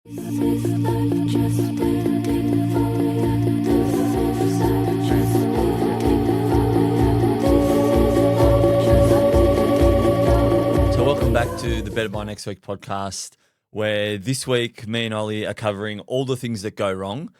So welcome back to the Better by Next Week podcast, where this week me and Ollie are covering all the things that go wrong.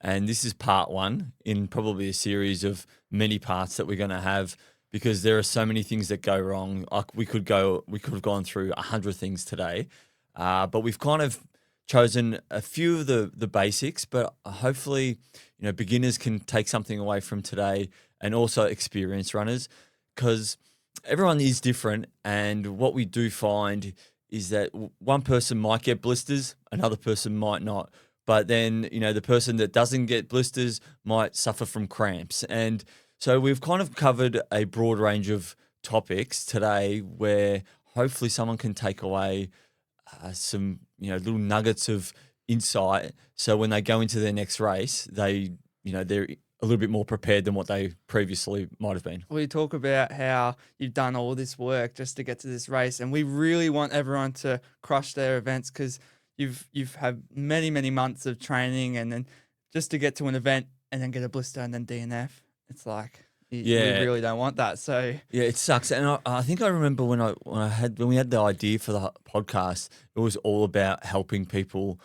And this is part one in probably a series of many parts that we're going to have, because there are so many things that go wrong. We could have gone through 100 things today, but we've kind of chosen a few of the basics. But hopefully, beginners can take something away from today, and also experienced runners, because everyone is different. And what we do find is that one person might get blisters, another person might not. But then, the person that doesn't get blisters might suffer from cramps. And so we've kind of covered a broad range of topics today, where hopefully someone can take away some, little nuggets of insight. So when they go into their next race, they're a little bit more prepared than what they previously might have been. We talk about how you've done all this work just to get to this race, and we really want everyone to crush their events, because you've had many months of training, and then just to get to an event and then get a blister and then DNF, it's like we really don't want that. So yeah, it sucks. And I think I remember when we had the idea for the podcast, it was all about helping people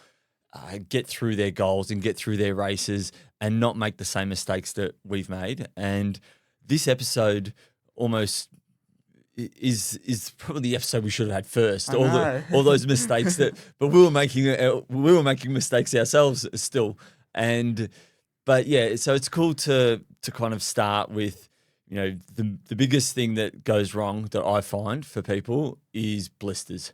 get through their goals and get through their races and not make the same mistakes that we've made. And this episode almost is probably the episode we should have had first. All those mistakes but we were making mistakes ourselves still. But yeah, so it's cool to kind of start with, the biggest thing that goes wrong that I find for people is blisters.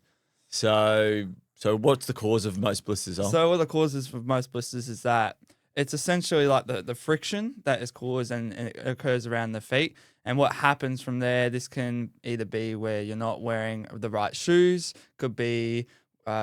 So what's the cause of most blisters? So what the causes for most blisters is that it's essentially like the friction that is caused, and it occurs around the feet. And what happens from there, this can either be where you're not wearing the right shoes, could be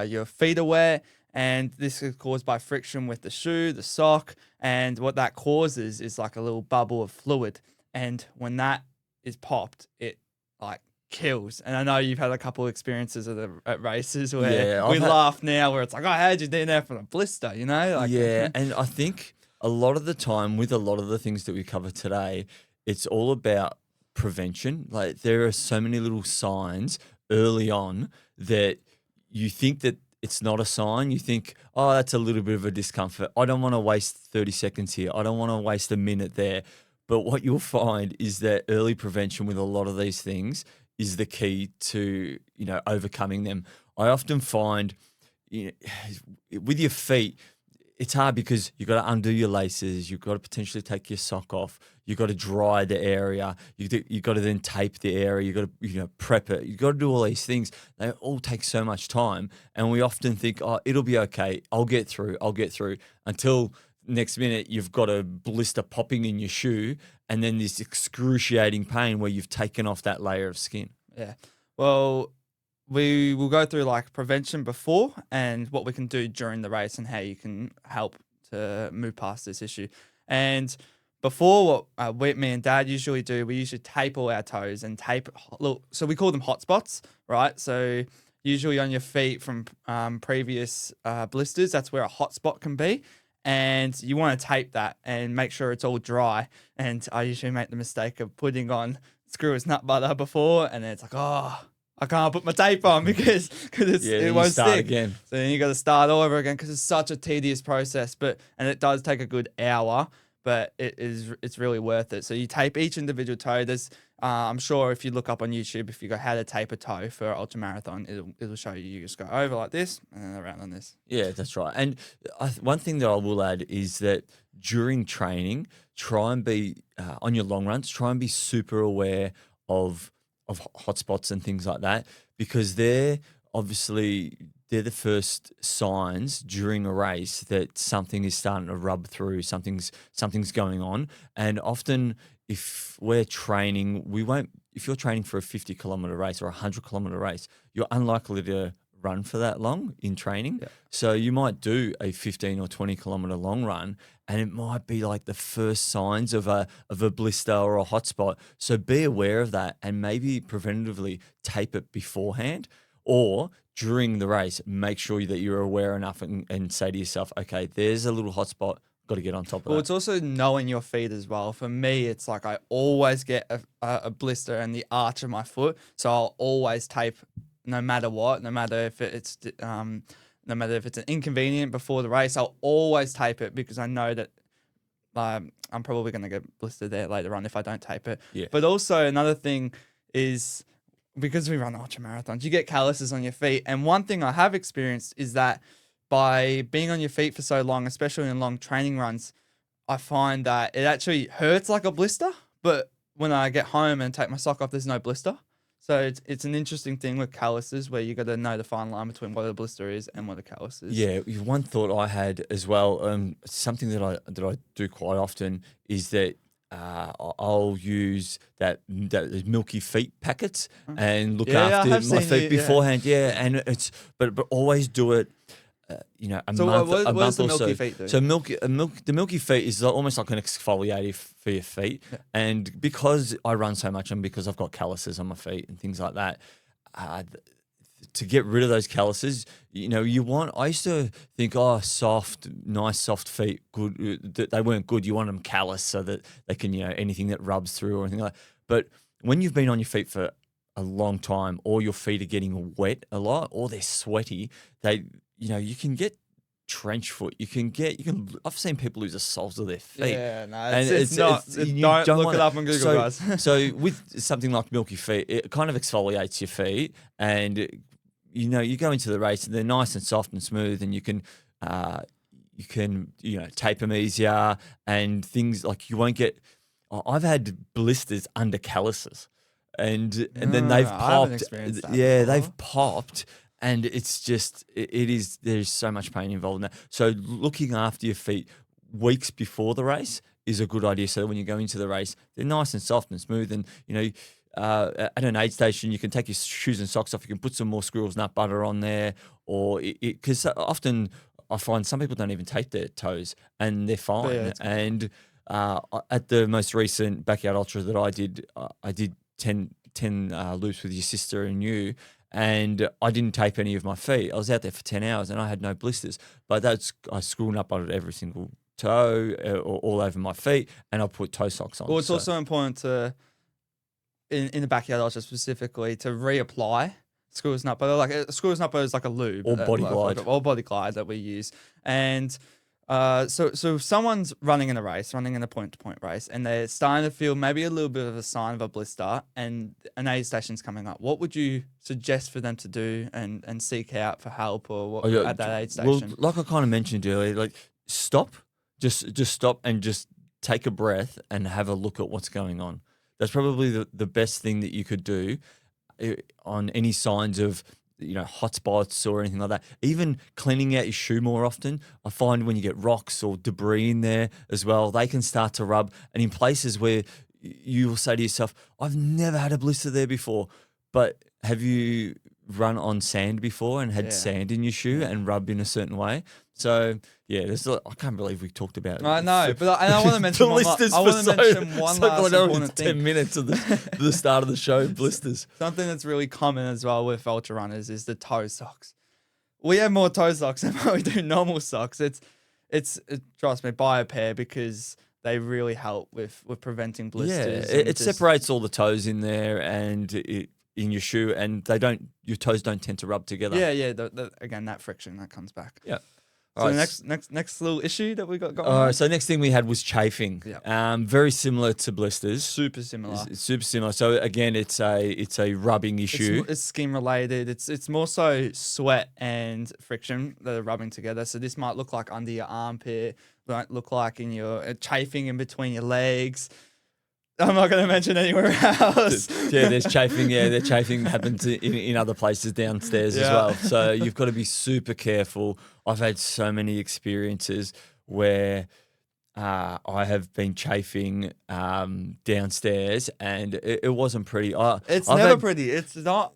your feet are wet, and this is caused by friction with the shoe, the sock, and what that causes is like a little bubble of fluid. And when that is popped, it like kills. And I know you've had a couple of experiences at races where we laugh now, where it's like, oh, how'd you do that from a blister, and I think a lot of the time with a lot of the things that we cover today, it's all about prevention. Like, there are so many little signs early on that you think that it's not a sign. You think, oh, that's a little bit of a discomfort. I don't want to waste 30 seconds here. I don't want to waste a minute there. But what you'll find is that early prevention with a lot of these things is the key to, overcoming them. I often find, with your feet, it's hard because you've got to undo your laces. You've got to potentially take your sock off. You've got to dry the area. You've got to then tape the area. You've got to, prep it. You've got to do all these things. They all take so much time. And we often think, oh, it'll be okay. I'll get through. Until next minute, you've got a blister popping in your shoe, and then this excruciating pain where you've taken off that layer of skin. Yeah. Well, we will go through like prevention before and what we can do during the race and how you can help to move past this issue. And before, what me and Dad usually do, we usually tape all our toes and so we call them hot spots, right? So usually on your feet from previous blisters, that's where a hot spot can be. And you want to tape that and make sure it's all dry. And I usually make the mistake of putting on screw nut butter before, and then it's like, oh, I can't put my tape on because it won't stick again. So then you got to start all over again, because it's such a tedious process. And it does take a good hour, but it's really worth it. So you tape each individual toe. There's I'm sure if you look up on YouTube, if you go how to tape a toe for an ultramarathon, it'll show you. You just go over like this and then around on this. Yeah, that's right. And one thing that I will add is that during training, try and be on your long runs, try and be super aware of hotspots and things like that, because they're the first signs during a race that something is starting to rub through, something's going on. And often if we're training, if you're training for a 50-kilometer race or a 100-kilometer race, you're unlikely to run for that long in training. Yeah. So you might do a 15 or 20-kilometer long run, and it might be like the first signs of a blister or a hotspot. So be aware of that and maybe preventatively tape it beforehand, or during the race, make sure that you're aware enough and say to yourself, okay, there's a little hot spot. Got to get on top of Well, that. it's also knowing your feet as well. For me, it's like I always get a blister in the arch of my foot, so I'll always tape no matter what, no matter if it's an inconvenient before the race. I'll always tape it because I know that I'm probably going to get blistered there later on if I don't tape it. Yeah. But also another thing is because we run ultra marathons, you get calluses on your feet, and one thing I have experienced is that by being on your feet for so long, especially in long training runs, I find that it actually hurts like a blister. But when I get home and take my sock off, there's no blister. So it's an interesting thing with calluses where you got to know the fine line between what a blister is and what a callus is. Yeah, one thought I had as well, something that I do quite often is that I'll use that milky feet packets and look after my feet beforehand. Yeah, and but always do it. A month or so. Feet do? So the milky feet is almost like an exfoliator for your feet, and because I run so much and because I've got calluses on my feet and things like that, to get rid of those calluses, you want. I used to think, soft, nice, soft feet, good. They weren't good. You want them callous so that they can, anything that rubs through or anything like that. But when you've been on your feet for a long time, or your feet are getting wet a lot, or they're sweaty, you can get trench foot. I've seen people lose the soles of their feet. Yeah, no, don't look it up on Google, guys. So with something like milky feet, it kind of exfoliates your feet, and you go into the race and they're nice and soft and smooth, and you can tape them easier, and things like you won't get. I've had blisters under calluses, and then they've popped. They've popped. And it's just, there's so much pain involved in that. So looking after your feet weeks before the race is a good idea. So when you go into the race, they're nice and soft and smooth. And, at an aid station, you can take your shoes and socks off. You can put some more squirrel's nut butter on there. Or because often I find some people don't even tape their toes and they're fine. Yeah, and at the most recent Backyard Ultra that I did 10 loops with your sister and you. And I didn't tape any of my feet. I was out there for 10 hours and I had no blisters. But I screwed up on every single toe or all over my feet, and I put toe socks on. Well, it's also important to, in the Backyard Ultra specifically, to reapply screws nut butter. Like screws nut butter is like a lube. Or body glide. Or body glide that we use. And so if someone's running in a point-to-point race, and they're starting to feel maybe a little bit of a sign of a blister, and an aid station's coming up, what would you suggest for them to do and seek out for help or at that aid station? Well, like I kind of mentioned earlier, like stop, just stop and just take a breath and have a look at what's going on. That's probably the best thing that you could do on any signs of hot spots or anything like that. Even cleaning out your shoe more often. I find when you get rocks or debris in there as well, they can start to rub. And in places where you will say to yourself, I've never had a blister there before, but have you run on sand before and had sand in your shoe and rubbed in a certain way? So I can't believe we talked about it. I know, but I want to mention one last important thing. 10 minutes of the start of the show, blisters. Something that's really common as well with ultra runners is the toe socks. We have more toe socks than what we do normal socks. Trust me, buy a pair because they really help with preventing blisters. Yeah, it separates all the toes in there and in your shoe, and your toes don't tend to rub together. Yeah. Again, that friction that comes back. Yeah. So the next little issue that we got going on. So next thing we had was chafing. Yep. Very similar to blisters. Super similar. It's super similar. So again, it's a rubbing issue. It's skin related. It's more so sweat and friction that are rubbing together. So this might look like under your armpit, might look like in your chafing in between your legs. I'm not going to mention anywhere else. There's chafing. Yeah, the chafing happens in other places downstairs as well. So you've got to be super careful. I've had so many experiences where I have been chafing downstairs, and it wasn't pretty. It's never pretty. It's not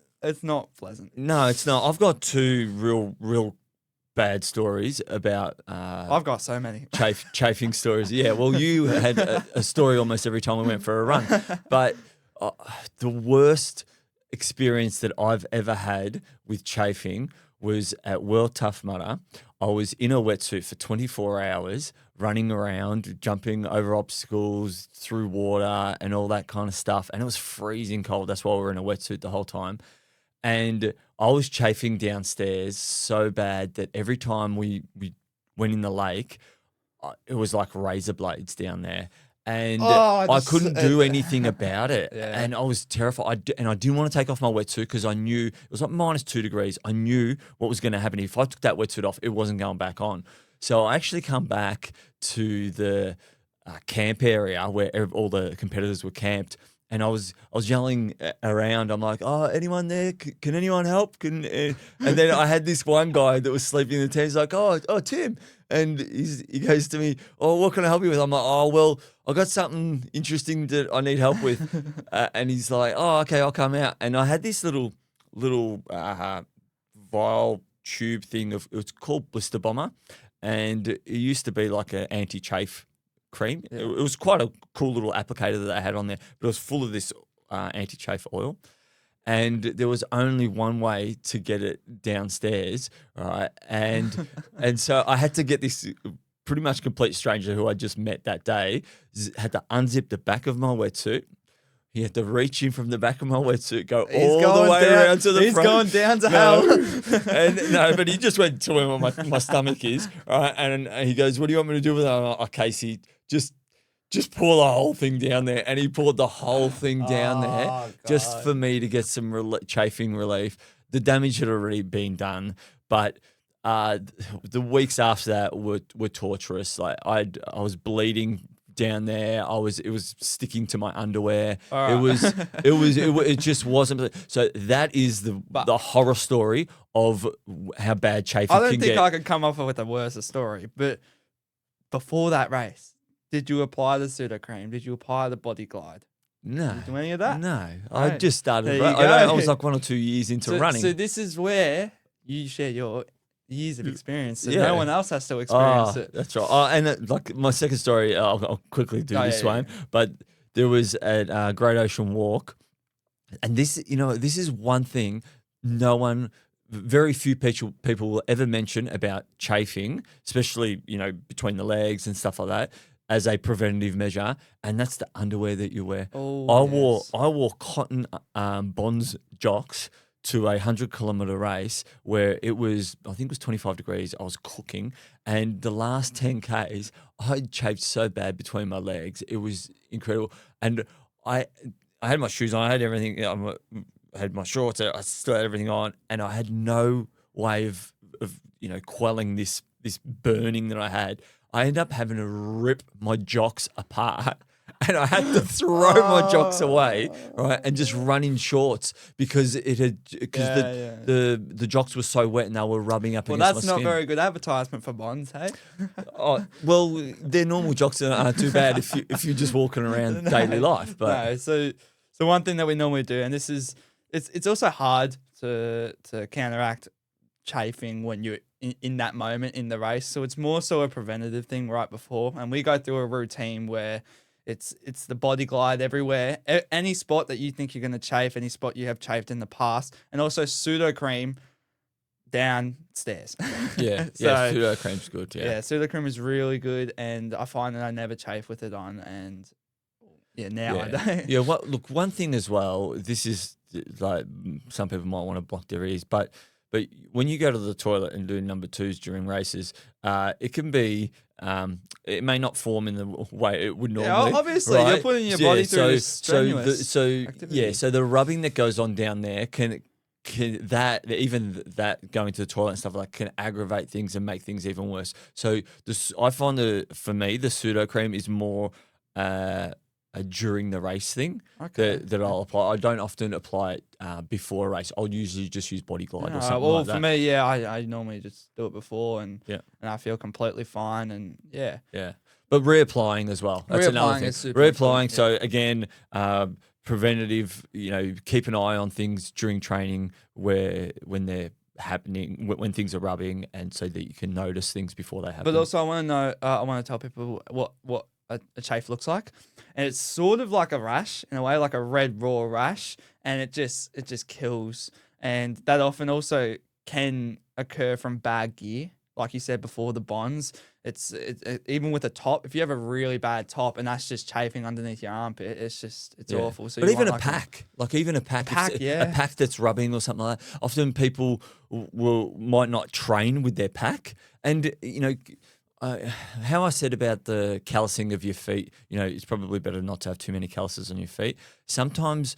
pleasant. No, it's not. I've got two real bad stories about I've got so many chafing stories. Yeah, well, you had a story almost every time we went for a run. But the worst experience that I've ever had with chafing was at World Tough Mudder. I was in a wetsuit for 24 hours, running around, jumping over obstacles, through water and all that kind of stuff. And it was freezing cold. That's why we were in a wetsuit the whole time. And I was chafing downstairs so bad that every time we went in the lake, it was like razor blades down there. And I couldn't do anything about it. Yeah. And I was terrified. And I didn't want to take off my wetsuit because I knew it was like -2 degrees. I knew what was going to happen. If I took that wetsuit off, it wasn't going back on. So I actually come back to the camp area where all the competitors were camped. And I was yelling around. I'm like, "Oh, anyone there? Can anyone help?" And then I had this one guy that was sleeping in the tent. He's like, "Oh, Tim," and he goes to me, "Oh, what can I help you with?" I'm like, "Oh, well, I got something interesting that I need help with." And he's like, "Oh, okay, I'll come out." And I had this little vial tube thing it's called Blister Bomber, and it used to be like an anti-chafe cream. Yeah. It was quite a cool little applicator that they had on there, but it was full of this anti-chafe oil. And there was only one way to get it downstairs, right? And so I had to get this pretty much complete stranger who I just met that day, had to unzip the back of my wetsuit. He had to reach in from the back of my wetsuit, go all the way around to the front. He's going down to hell. No, but he just went to where my stomach is, right? And he goes, "What do you want me to do with it?" I'm like, "Oh, Casey, just pour the whole thing down there." And he poured the whole thing down there just for me to get some chafing relief. The damage had already been done, but the weeks after that were torturous. Like I was bleeding down there. It was sticking to my underwear. It just wasn't. So that is the horror story of how bad chafing can get. I don't think I could come up with a worse story, but before that race, did you apply the pseudo-cream? Did you apply the body glide? No. Did you do any of that? No. I Right. just started. There you I go. was like 1 or 2 years into running. So this is where you share your years of experience, so Yeah. no one else has to experience it. That's right. And like my second story, I'll quickly do this one. But there was at Great Ocean Walk, and this is one thing very few people will ever mention about chafing, especially, between the legs and stuff like that, as a preventative measure, and that's the underwear that you wear. I wore cotton Bonds jocks to a 100-kilometer race where I think it was 25 degrees. I was cooking, and the last 10 Ks, I chafed so bad between my legs. It was incredible, and I had my shoes on. I had everything. I had my shorts. I still had everything on, and I had no way of quelling this burning that I had. I ended up having to rip my jocks apart, and I had to throw my jocks away, right, and just run in shorts because the jocks were so wet and they were rubbing up against my skin. Well, that's not very good advertisement for Bonds, hey? Oh, well, their normal jocks aren't too bad if you're just walking around daily life. But no, so one thing that we normally do, and this is it's also hard to counteract chafing when you're in that moment in the race. So it's more so a preventative thing right before, and we go through a routine where it's the body glide everywhere. Any spot that you think you're going to chafe, any spot you have chafed in the past, and also pseudo cream downstairs. Yeah, So- pseudo cream's good. Yeah, pseudo cream is really good, and I find that I never chafe with it on, and now I don't. Yeah, look, one thing as well, this is like some people might want to block their ears, but when you go to the toilet and do number twos during races, it can be, it may not form in the way it would normally. Yeah, obviously, right? you're putting your body through this strenuous activity. So the rubbing that goes on down there can that going to the toilet and stuff like that can aggravate things and make things even worse. So I find for me the pseudo cream is more a during the race thing that I'll apply. I don't often apply it before a race. I'll usually just use Body Glide or something like that. For me, I normally just do it before, and I feel completely fine, and yeah. But reapplying as well. That's another thing. Is super Reapplying. important, So again, preventative. Keep an eye on things during training when they're happening, when things are rubbing, and so that you can notice things before they happen. But also, I want to know. I want to tell people what a chafe looks like, and it's sort of like a rash in a way, like a red raw rash, and it just kills. And that often also can occur from bad gear, like you said before, the bonds. Even with a top, if you have a really bad top and that's just chafing underneath your armpit, it's awful. So but you even want a pack, like even a pack, pack, a pack that's rubbing or something like that. Often people might not train with their pack, and how I said about the callousing of your feet. It's probably better not to have too many calluses on your feet. Sometimes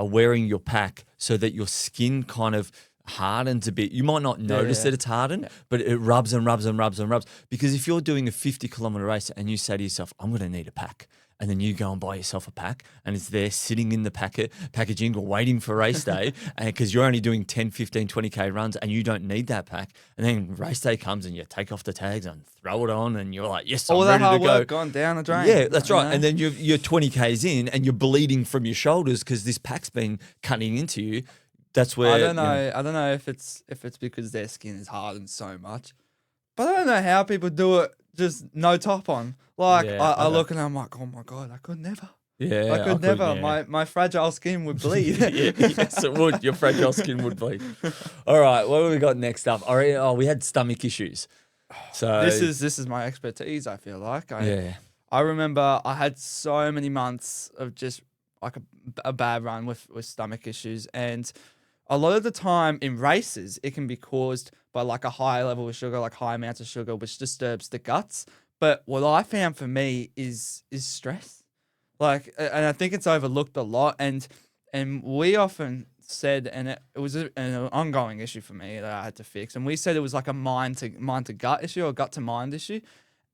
wearing your pack so that your skin kind of hardens a bit. You might not notice that it's hardened, but it rubs and rubs and rubs and rubs. Because if you're doing a 50-kilometer race and you say to yourself, I'm going to need a pack, and then you go and buy yourself a pack and it's there sitting in the packaging or waiting for race day, and because you're only doing 10, 15, 20K runs and you don't need that pack, and then race day comes and you take off the tags and throw it on and you're like, yes, I'm all that ready hard to go. work gone down the drain. Yeah, that's right. And then you're 20Ks in and you're bleeding from your shoulders because this pack's been cutting into you. That's where I don't know. I don't know if it's because their skin is hardened so much, but I don't know how people do it just no top on. Like I look and I'm like, oh my God, I could never. Yeah, I could never. My fragile skin would bleed. Yes, it would. Your fragile skin would bleed. All right, what have we got next up? We had stomach issues. So this is my expertise. I feel like I remember I had so many months of just like a bad run with stomach issues, and a lot of the time in races, it can be caused by like a high level of sugar, like high amounts of sugar, which disturbs the guts. But what I found for me is stress. Like, and I think it's overlooked a lot. And we often said, and it was an ongoing issue for me that I had to fix. And we said it was like a mind to gut issue or gut to mind issue.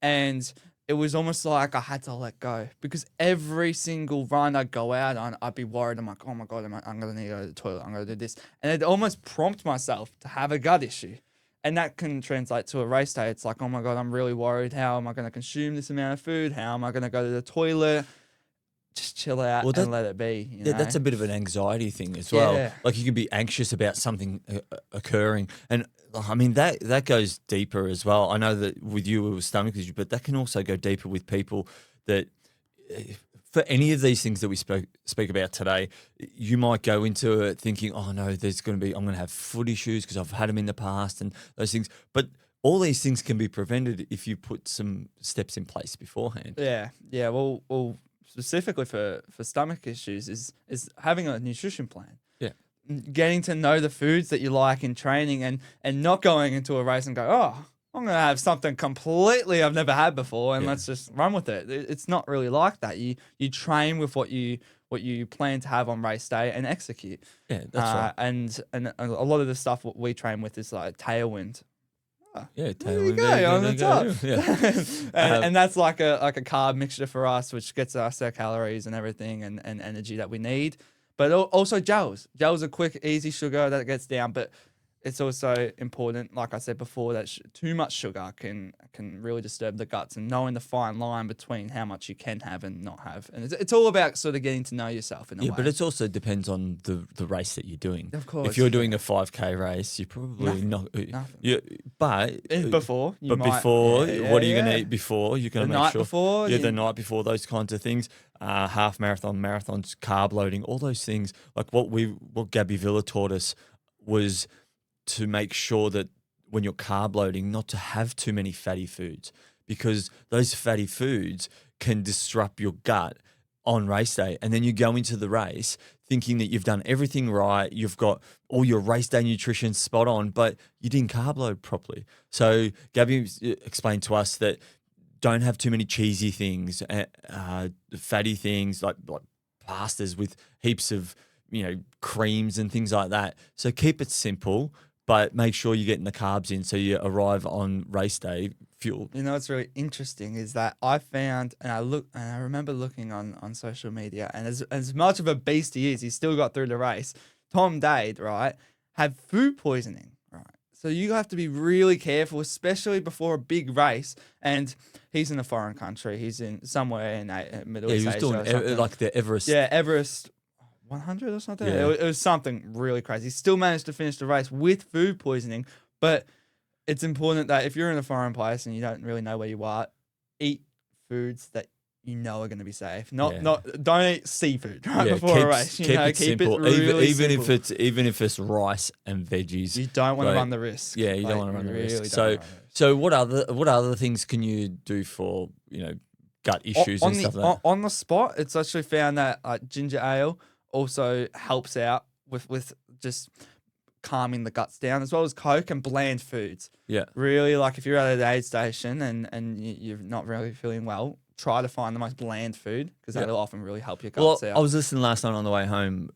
And it was almost like I had to let go, because every single run I'd go out on, I'd be worried. I'm like, oh my God, I'm going to need to go to the toilet. I'm going to do this. And it'd almost prompt myself to have a gut issue. And that can translate to a race day. It's like, oh my God, I'm really worried. How am I going to consume this amount of food? How am I going to go to the toilet? Just chill out and let it be. You know? That's a bit of an anxiety thing as well. Yeah. Like you can be anxious about something occurring. And I mean, that goes deeper as well. I know that with you it was stomach issues, but that can also go deeper with people that for any of these things that we speak about today, you might go into it thinking, oh no, I'm going to have foot issues because I've had them in the past and those things. But all these things can be prevented if you put some steps in place beforehand. Yeah. Well, specifically for stomach issues is having a nutrition plan. Yeah. Getting to know the foods that you like in training and not going into a race and go, oh, I'm going to have something completely I've never had before and let's just run with it. It's not really like that. You train with what you plan to have on race day and execute. Yeah, that's right. And a lot of the stuff what we train with is like tailwind. Yeah, there you go on the top. Yeah. and that's like a carb mixture for us, which gets us our calories and everything and energy that we need. But also gels. Gels are quick, easy sugar that gets down, but it's also important, like I said before, that too much sugar can really disturb the guts, and knowing the fine line between how much you can have and not have. And it's all about sort of getting to know yourself in a way. Yeah, but it also depends on the race that you're doing. Of course. If you're doing a 5K race, you're probably not. Nothing. But before, what are you going to eat before? You're going to make sure. Before, the night before, those kinds of things. Half marathons, carb loading, all those things. Like what Gabby Villa taught us was to make sure that when you're carb loading, not to have too many fatty foods, because those fatty foods can disrupt your gut on race day. And then you go into the race thinking that you've done everything right, you've got all your race day nutrition spot on, but you didn't carb load properly. So Gabby explained to us that don't have too many cheesy things, fatty things like pastas with heaps of creams and things like that. So keep it simple, but make sure you're getting the carbs in so you arrive on race day fueled. You know what's really interesting is that I found, and I remember looking on social media, and as much of a beast he is, he still got through the race. Tom Dade, right, had food poisoning, right? So you have to be really careful, especially before a big race. And he's in a foreign country. He's in somewhere in Middle East Asia. He was doing like the Everest. Yeah, Everest 100 or something. Yeah. It was something really crazy. He still managed to finish the race with food poisoning, but it's important that if you're in a foreign place and you don't really know where you are, eat foods that you know are going to be safe. Yeah. Not don't eat seafood right Yeah, before a race. keep it Keep it simple. really Even simple. if it's rice and veggies, You don't want to like, run the risk. yeah, you don't Like, want to run you the risk. really don't So wanna run the risk. so what other things can you do for gut issues and stuff like that? On the spot, it's actually found that ginger ale also helps out with just calming the guts down, as well as Coke and bland foods. Yeah. Really, like if you're at an aid station and you're not really feeling well, try to find the most bland food because that'll often really help your Well, guts out. I was listening last night on the way home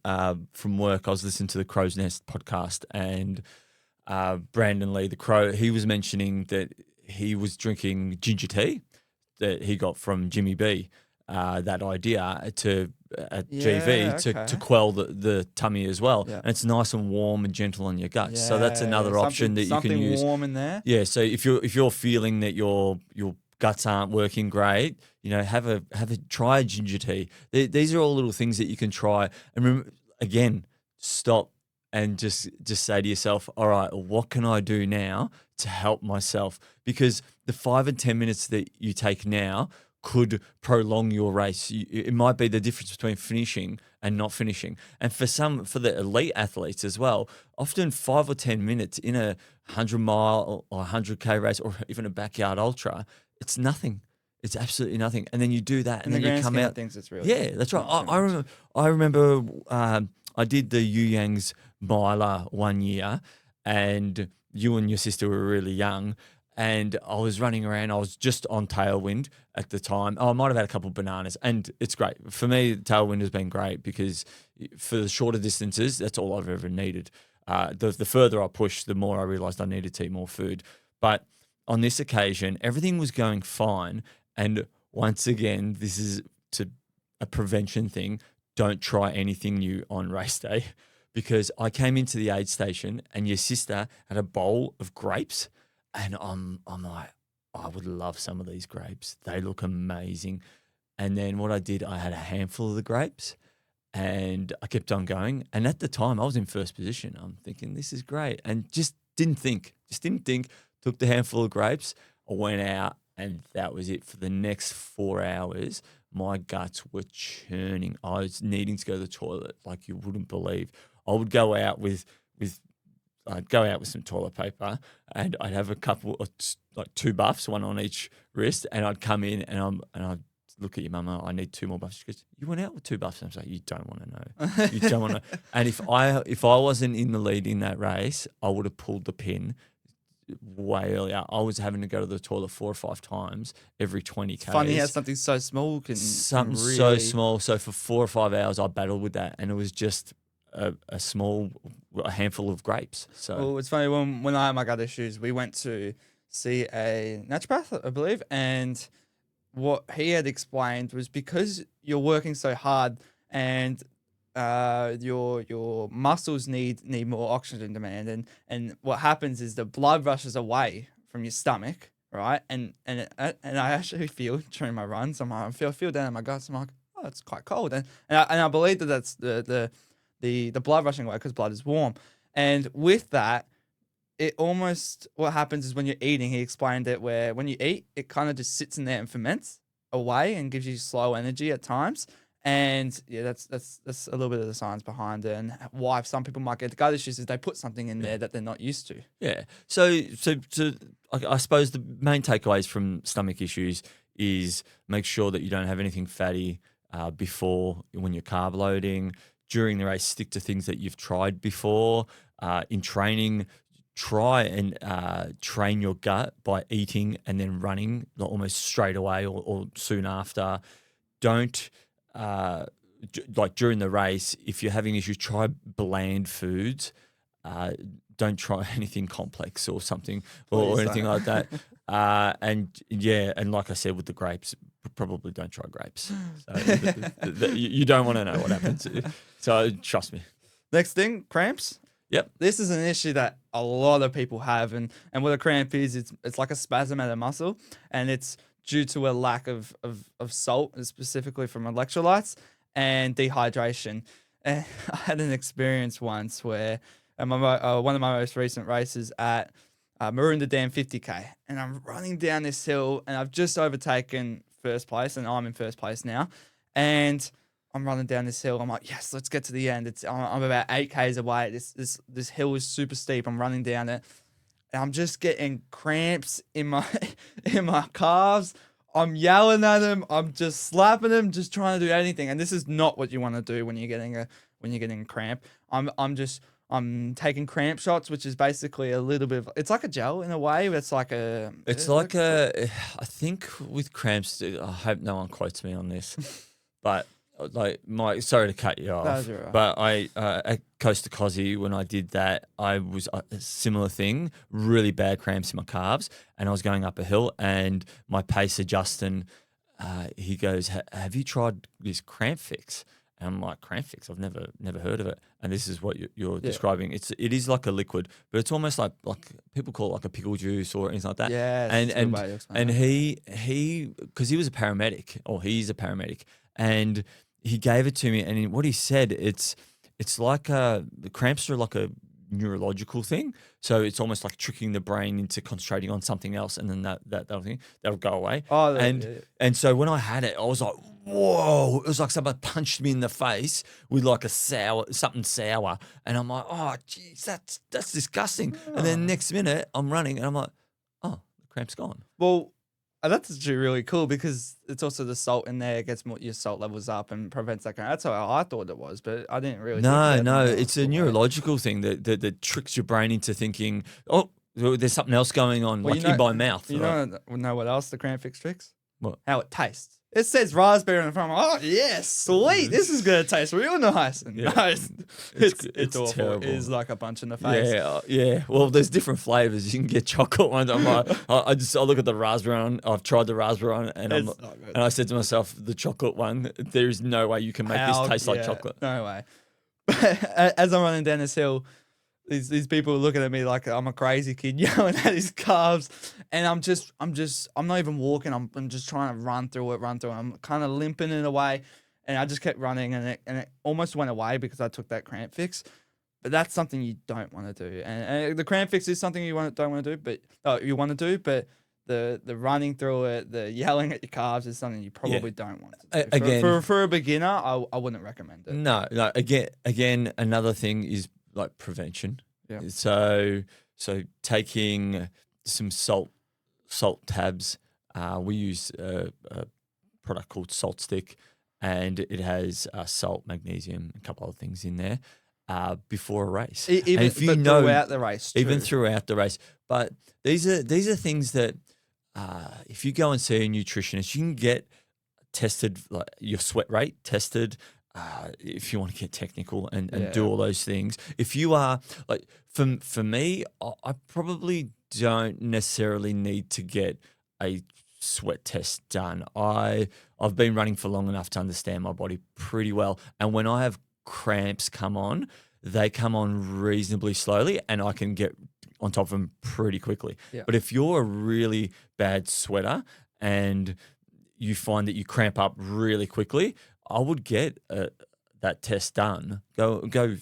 from work. I was listening to the Crow's Nest podcast, and Brandon Lee, the Crow, he was mentioning that he was drinking ginger tea that he got from Jimmy B. That idea at GV to quell the tummy as well. Yeah. And it's nice and warm and gentle on your guts. So that's another option that you can use. Something warm in there. Yeah. So if you're feeling that your guts aren't working great, have a try a ginger tea. These are all little things that you can try. And again, stop and just say to yourself, all right, what can I do now to help myself? Because the 5 and 10 minutes that you take now could prolong your race. It might be the difference between finishing and not finishing. And for the elite athletes as well, often 5 or 10 minutes in a 100-mile or 100K race or even a backyard ultra, it's nothing. It's absolutely nothing. And then you do that, and then you come out. Things, it's really That's right. I remember I did the Yu Yang's miler one year, and you and your sister were really young, and I was running around. I was just on tailwind at the time. I might have had a couple of bananas, and it's great. For me, tailwind has been great because for the shorter distances, that's all I've ever needed. The further I pushed, the more I realised I needed to eat more food. But on this occasion, everything was going fine. And once again, this is a prevention thing. Don't try anything new on race day, because I came into the aid station and your sister had a bowl of grapes, and I'm like, I would love some of these grapes. They look amazing. And then what I did, I had a handful of the grapes and I kept on going. And at the time I was in first position. I'm thinking, this is great. And just didn't think, took the handful of grapes, I went out, and that was it. For the next 4 hours, my guts were churning. I was needing to go to the toilet like you wouldn't believe. I would go out with some toilet paper, and I'd have a couple of like 2 buffs, one on each wrist, and I'd come in and I'd look at your mum. I need 2 more buffs. She goes, "You went out with 2 buffs?" And I was like, "You don't want to know. You don't want to." And if I wasn't in the lead in that race, I would have pulled the pin way earlier. I was having to go to the toilet 4 or 5 times every 20 k's. Funny how something so small can really... so small. So for 4 or 5 hours, I battled with that, and it was just a handful of grapes. So well, it's funny when I had my gut issues, we went to see a naturopath, I believe, and what he had explained was because you're working so hard and your muscles need more oxygen demand, and what happens is the blood rushes away from your stomach, right? And I actually feel during my runs, I feel down in my guts. I'm like, oh, it's quite cold, and I believe that's the blood rushing away because blood is warm, and with that, it almost what happens is when you're eating. He explained it where when you eat, it kind of just sits in there and ferments away and gives you slow energy at times. And yeah, that's a little bit of the science behind it, and why some people might get gut issues is they put something in there that they're not used to. Yeah. So I suppose the main takeaways from stomach issues is make sure that you don't have anything fatty before when you're carb loading. During the race, stick to things that you've tried before. In training, try and train your gut by eating and then running almost straight away or soon after. Don't like during the race, if you're having issues, try bland foods. Don't try anything complex or something or anything like that. And like I said with the grapes, probably don't try grapes. So you don't want to know what happens. So trust me. Next thing, cramps. Yep. This is an issue that a lot of people have, and what a cramp is, it's like a spasm at a muscle, and it's due to a lack of salt, specifically from electrolytes and dehydration. And I had an experience once where one of my most recent races at Maroondah Dam 50K, and I'm running down this hill, and I've just overtaken first place, and I'm in first place now. And I'm running down this hill. I'm like, yes, let's get to the end. I'm about 8Ks away. This hill is super steep. I'm running down it, and I'm just getting cramps in my in my calves. I'm yelling at them. I'm just slapping them, just trying to do anything. And this is not what you want to do when you're getting a cramp. I'm taking cramp shots, which is basically a little bit of, it's like a gel in a way. It's like a, I think with cramps, I hope no one quotes me on this, but sorry to cut you off, That's all right. but at Coast to Cozzy, when I did that, I was a similar thing, really bad cramps in my calves, and I was going up a hill, and my pacer, Justin, he goes, have you tried this cramp fix? And I'm like, cramp fix? I've never heard of it. And this is what you're describing. It is like a liquid, but it's almost like people call it like a pickle juice or anything like that. Yeah. And he because he was a paramedic, or he's a paramedic, and he gave it to me. And what he said, it's like the cramps are like a neurological thing. So it's almost like tricking the brain into concentrating on something else, and then that'll go away. Oh, and so when I had it, I was like, whoa! It was like somebody punched me in the face with like something sour, and I'm like, oh, geez, that's disgusting. And then next minute, I'm running, and I'm like, oh, the cramp's gone. Well, that's actually really cool because it's also the salt in there gets your salt levels up and prevents that kind. That's how I thought it was, but I didn't really. No, it's a neurological thing that tricks your brain into thinking, oh, there's something else going on, in my mouth. You know what else the cramp fix tricks? What? How it tastes. It says raspberry on the front. I'm like, oh yes, sweet. This is gonna taste real nice. And Yeah. no, it's awful. terrible. It is like a punch in the face. Yeah. Well, there's different flavors. You can get chocolate ones. I'm like, I look at the raspberry one. I've tried the raspberry one, and It's not good. I said to myself, the chocolate one. There is no way you can make this taste like chocolate. No way. As I'm running down this hill, these people are looking at me like I'm a crazy kid yelling at his calves, and I'm not even walking. I'm just trying to run through it. I'm kind of limping in a way, and I just kept running, and it almost went away because I took that cramp fix. But that's something you don't want to do, and the cramp fix is something you don't want to do, but you want to do, but the running through it, the yelling at your calves is something you probably don't want to do. Again, for a beginner, I wouldn't recommend it. No. Again, another thing is like prevention. Yeah. So taking some salt tabs. We use a product called Salt Stick, and it has salt, magnesium, a couple other things in there. Before a race, throughout the race, even throughout the race. But these are things that if you go and see a nutritionist, you can get tested, like your sweat rate tested. If you want to get technical and do all those things, if you are like for me, I probably don't necessarily need to get a sweat test done. I've been running for long enough to understand my body pretty well, and when I have cramps come on, they come on reasonably slowly, and I can get on top of them pretty quickly. Yeah. But if you're a really bad sweater and you find that you cramp up really quickly, I would get that test done. Go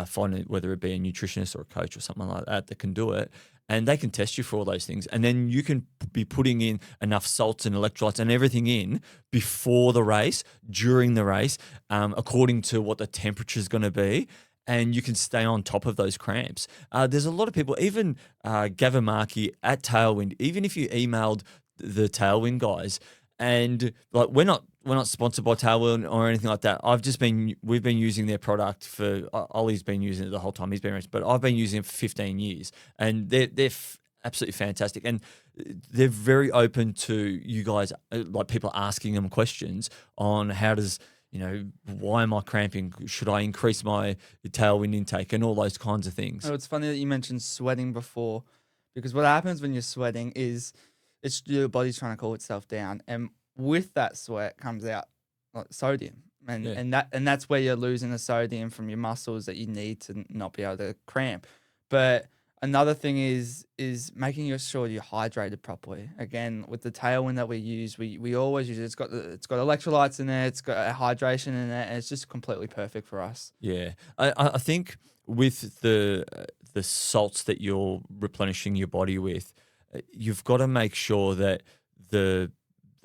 find it, whether it be a nutritionist or a coach or something like that can do it, and they can test you for all those things. And then you can be putting in enough salts and electrolytes and everything in before the race, during the race, according to what the temperature is going to be. And you can stay on top of those cramps. There's a lot of people, even Gavin Markey at Tailwind, even if you emailed the Tailwind guys, and like we're not sponsored by Tailwind or anything like that. We've been using their product for, Ollie's been using it the whole time he's been racing, but I've been using it for 15 years, and they're absolutely fantastic, and they're very open to you guys, like people asking them questions on how does, why am I cramping? Should I increase my Tailwind intake and all those kinds of things? Oh, it's funny that you mentioned sweating before, because what happens when you're sweating is it's your body's trying to cool itself down, and with that sweat comes out like sodium, and that's where you're losing the sodium from your muscles that you need to not be able to cramp. But another thing is making sure you're hydrated properly. Again, with the Tailwind that we use, we always use it. It's got electrolytes in there, it's got hydration in there, and it's just completely perfect for us. Yeah, I think with the salts that you're replenishing your body with, you've got to make sure that the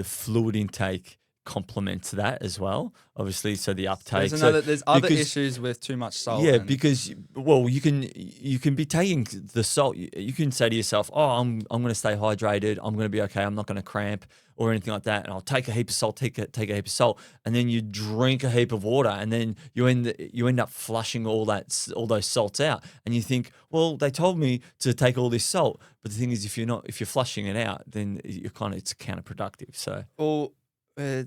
the fluid intake complements that as well. Obviously, so the uptake. There's other because- issues with too much salt. Yeah, and- because you can be taking the salt. You can say to yourself, "Oh, I'm going to stay hydrated. I'm going to be okay. I'm not going to cramp or anything like that." And I'll take a heap of salt, take a heap of salt, and then you drink a heap of water, and then you end up flushing all those salts out, and you think, "Well, they told me to take all this salt," but the thing is, if you're flushing it out, then it's counterproductive. So. Well,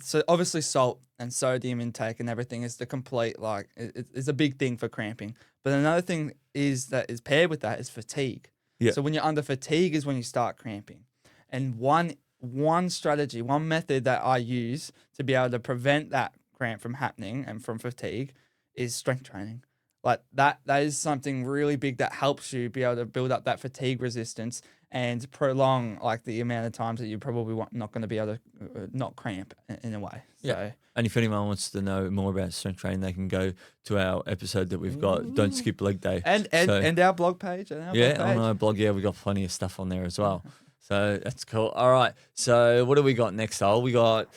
so obviously salt and sodium intake and everything is the complete it's a big thing for cramping. But another thing is that is paired with that is fatigue. Yeah. So when you're under fatigue is when you start cramping. And one strategy, one method that I use to be able to prevent that cramp from happening and from fatigue is strength training. Like that is something really big that helps you be able to build up that fatigue resistance and prolong like the amount of times that you're probably not going to be able to not cramp in a way. So. Yeah. And if anyone wants to know more about strength training, they can go to our episode that we've got, Don't Skip Leg Day. And our blog page. On our blog, we got plenty of stuff on there as well. So that's cool. All right. So what do we got next, Al? We got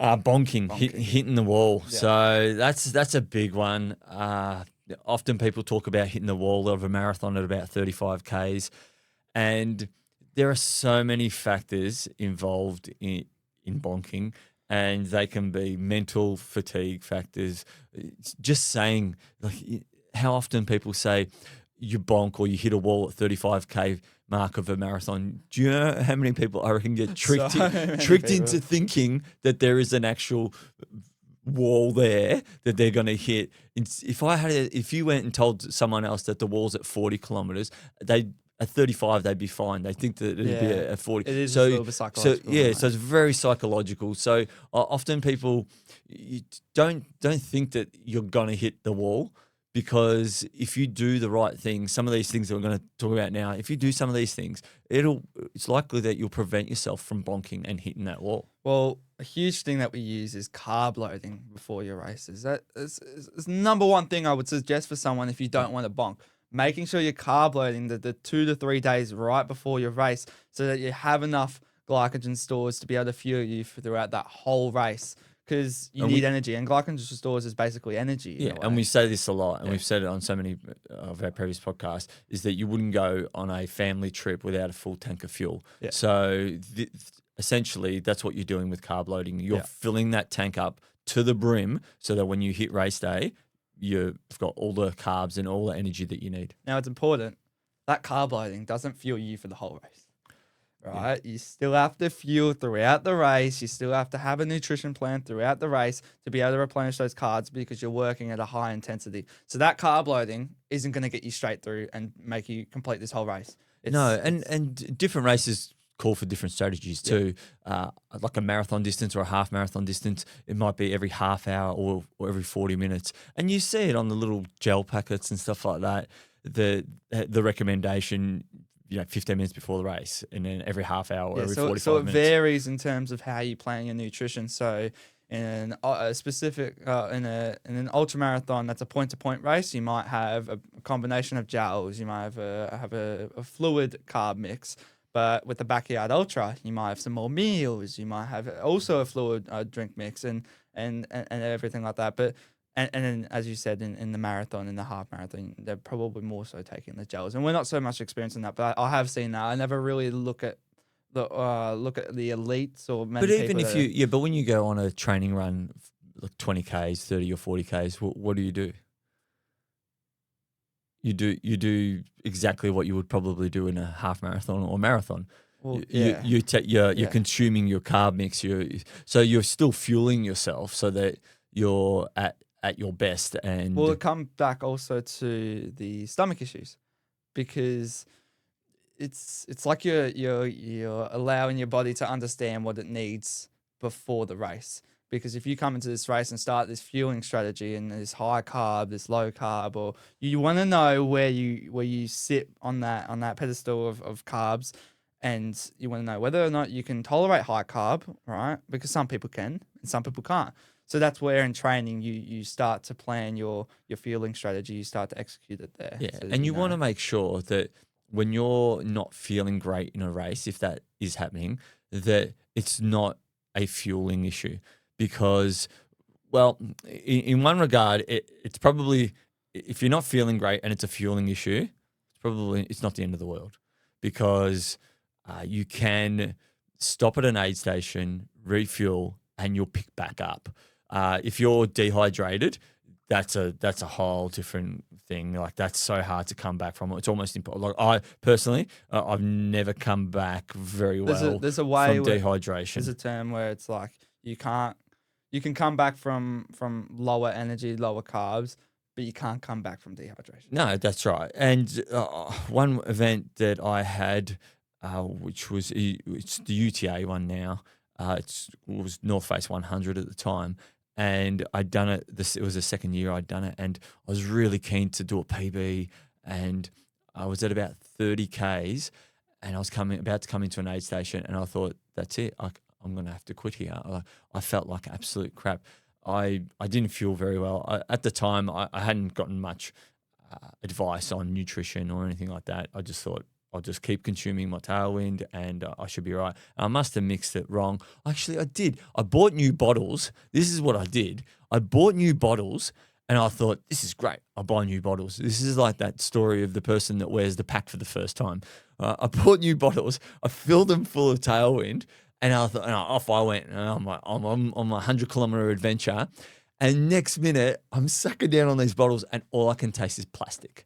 bonking. Hitting the wall. Yeah. So that's a big one. Often people talk about hitting the wall of a marathon at about 35 Ks. And there are so many factors involved in bonking, and they can be mental fatigue factors. Just saying, like, how often people say you bonk or you hit a wall at 35K mark of a marathon. Do you know how many people I reckon get tricked into thinking that there is an actual wall there that they're going to hit? If you went and told someone else that the wall's at 40 kilometers, at 35, they'd be fine. They think that it'd be at 40. It is a little bit psychological. So it's very psychological. So often people don't think that you're going to hit the wall, because if you do the right things, some of these things that we're going to talk about now, if you do some of these things, it's likely that you'll prevent yourself from bonking and hitting that wall. Well, a huge thing that we use is carb loading before your races. That is number one thing I would suggest for someone if you don't want to bonk. Making sure you're carb loading the 2 to 3 days right before your race so that you have enough glycogen stores to be able to fuel you throughout that whole race, because you need energy, and glycogen stores is basically energy. Yeah, and we say this a lot, and we've said it on so many of our previous podcasts, is that you wouldn't go on a family trip without a full tank of fuel. Yeah. So essentially, that's what you're doing with carb loading. You're filling that tank up to the brim so that when you hit race day, you've got all the carbs and all the energy that you need. Now, it's important that carb loading doesn't fuel you for the whole race, right? Yeah. You still have to fuel throughout the race. You still have to have a nutrition plan throughout the race to be able to replenish those carbs, because you're working at a high intensity. So that carb loading isn't going to get you straight through and make you complete this whole race. And different races call for different strategies too. Like a marathon distance or a half marathon distance, it might be every half hour or every 40 minutes. And you see it on the little gel packets and stuff like that. The recommendation, 15 minutes before the race, and then every half hour or every 45 minutes. So it varies in terms of how you plan your nutrition. So in a specific, in an ultra marathon that's a point-to-point race, you might have a combination of gels. You might have a fluid carb mix. But with the backyard ultra, you might have some more meals. You might have also a fluid drink mix and everything like that. But and then, as you said, in the marathon, in the half marathon, they're probably more so taking the gels. And we're not so much experienced in that, but I have seen that. I never really look at the elites or many. But even but when you go on a training run, like 20 Ks, 30 or 40 Ks, what do you do? You do exactly what you would probably do in a half marathon or marathon. Well, you're consuming your carb mix. So you're still fueling yourself so that you're at your best. And it comes back also to the stomach issues, because it's like you're allowing your body to understand what it needs before the race. Because if you come into this race and start this fueling strategy and this high carb, this low carb, or you want to know where you sit on that pedestal of carbs, and you want to know whether or not you can tolerate high carb, right? Because some people can and some people can't. So that's where in training you start to plan your fueling strategy. You start to execute it there. Yeah, so and you want to make sure that when you're not feeling great in a race, if that is happening, that it's not a fueling issue because, well, in one regard, it's probably, if you're not feeling great and it's a fueling issue, it's not the end of the world because you can stop at an aid station, refuel, and you'll pick back up. If you're dehydrated, that's a whole different thing. Like that's so hard to come back from. It's almost impossible. Like I personally, I've never come back very well There's a way from dehydration. There's a term where it's like you can come back from lower energy, lower carbs, but you can't come back from dehydration. No, that's right. And one event that I had, which was it's the UTA one now. It was North Face 100 at the time, and I'd done it. It was the second year I'd done it, and I was really keen to do a PB. And I was at about 30 k's, and I was about to come into an aid station, and I thought, that's it. I'm going to have to quit here. I felt like absolute crap. I didn't feel very well. At the time, I hadn't gotten much advice on nutrition or anything like that. I just thought I'll just keep consuming my Tailwind and I should be right. I must have mixed it wrong. Actually, I did. I bought new bottles. This is what I did. I bought new bottles and I thought, this is great. I'll buy new bottles. This is like that story of the person that wears the pack for the first time. I bought new bottles. I filled them full of Tailwind. And I thought, and off I went. And I'm on my 100-kilometer adventure. And next minute, I'm sucking down on these bottles, and all I can taste is plastic.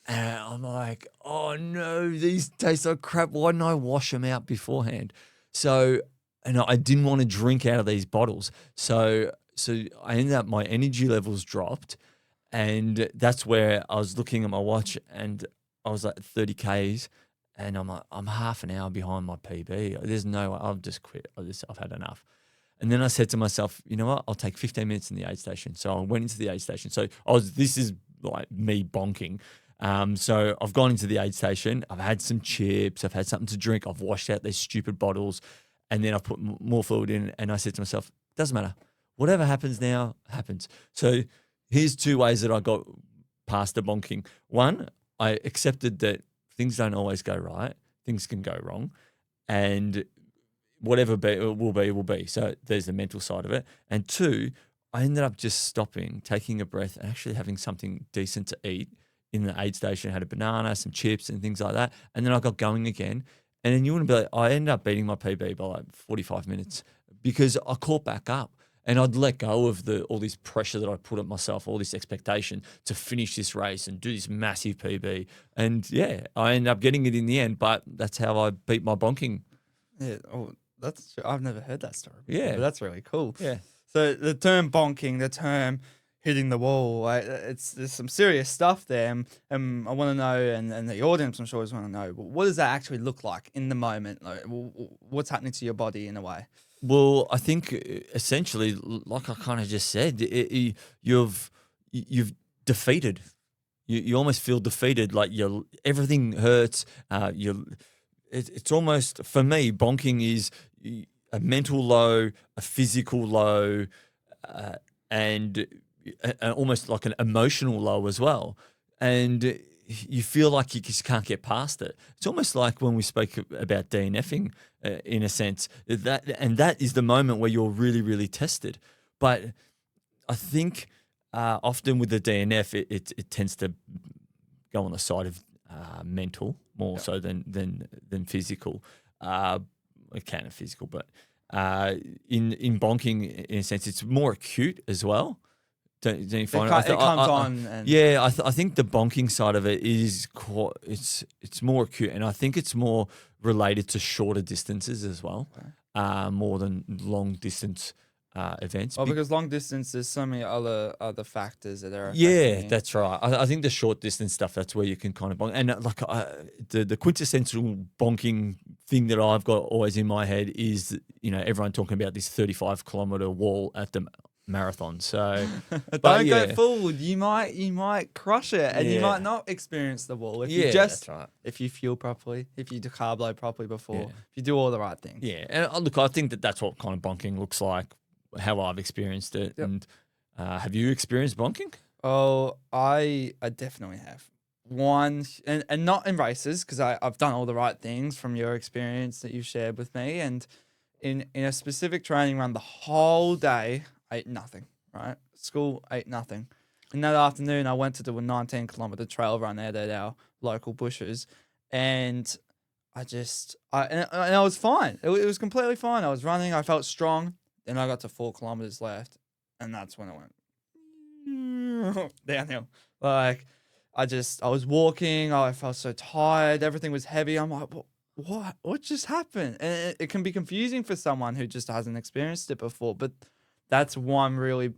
And I'm like, oh no, these taste like crap. Why didn't I wash them out beforehand? So, and I didn't want to drink out of these bottles. So I ended up, my energy levels dropped. And that's where I was looking at my watch, and I was like 30 Ks. And I'm like, I'm half an hour behind my PB. There's no way. I've just quit. I've had enough. And then I said to myself, you know what? I'll take 15 minutes in the aid station. So I went into the aid station. So this is like me bonking. So I've gone into the aid station. I've had some chips. I've had something to drink. I've washed out these stupid bottles. And then I've put more fluid in. And I said to myself, doesn't matter. Whatever happens now, happens. So here's two ways that I got past the bonking. One, I accepted that things don't always go right. Things can go wrong. And whatever will be. So there's the mental side of it. And two, I ended up just stopping, taking a breath, and actually having something decent to eat in the aid station. I had a banana, some chips and things like that. And then I got going again. And then you wouldn't be like, I ended up beating my PB by like 45 minutes because I caught back up. And I'd let go of all this pressure that I put on myself, all this expectation to finish this race and do this massive PB. And yeah, I ended up getting it in the end, but that's how I beat my bonking. Yeah, I've never heard that story before, Yeah. but that's really cool. Yeah. So the term bonking, the term hitting the wall, there's some serious stuff there. And I want to know, and the audience I'm sure is want to know, what does that actually look like in the moment? Like, what's happening to your body in a way? Well, I think essentially, like I kind of just said, you've defeated. You almost feel defeated. Like everything hurts. It's almost, for me, bonking is a mental low, a physical low, and almost like an emotional low as well. And you feel like you just can't get past it. It's almost like when we spoke about DNFing, in a sense, that is the moment where you're really, really tested. But I think often with the DNF, it tends to go on the side of mental more so than physical. It can be physical, but in bonking, in a sense, it's more acute as well. Don't you find it comes on? And yeah, I think the bonking side of it is it's more acute, and I think it's more related to shorter distances as well, more than long distance events. Well, because long distance, there's so many other factors that are. Yeah, that's right. I think the short distance stuff, that's where you can kind of bonk. And like the quintessential bonking thing that I've got always in my head is, everyone talking about this 35-kilometer wall at the marathon. So don't get fooled. You might crush it, and you might not experience the wall if that's right. If you fuel properly, if you do carb load properly before, if you do all the right things. Yeah, and look, I think that's what kind of bonking looks like, how I've experienced it. Yep. And have you experienced bonking? Oh, I definitely have. One, and not in races, because I've done all the right things from your experience that you've shared with me, and in a specific training run the whole day, ate nothing, right? School, ate nothing. In that afternoon, I went to do a 19-kilometer trail run out at our local bushes, and I was fine. It was completely fine. I was running. I felt strong. Then I got to 4 kilometers left, and that's when it went downhill. Like, I was walking. I felt so tired. Everything was heavy. I'm like, what just happened? And it can be confusing for someone who just hasn't experienced it before. But that's one really,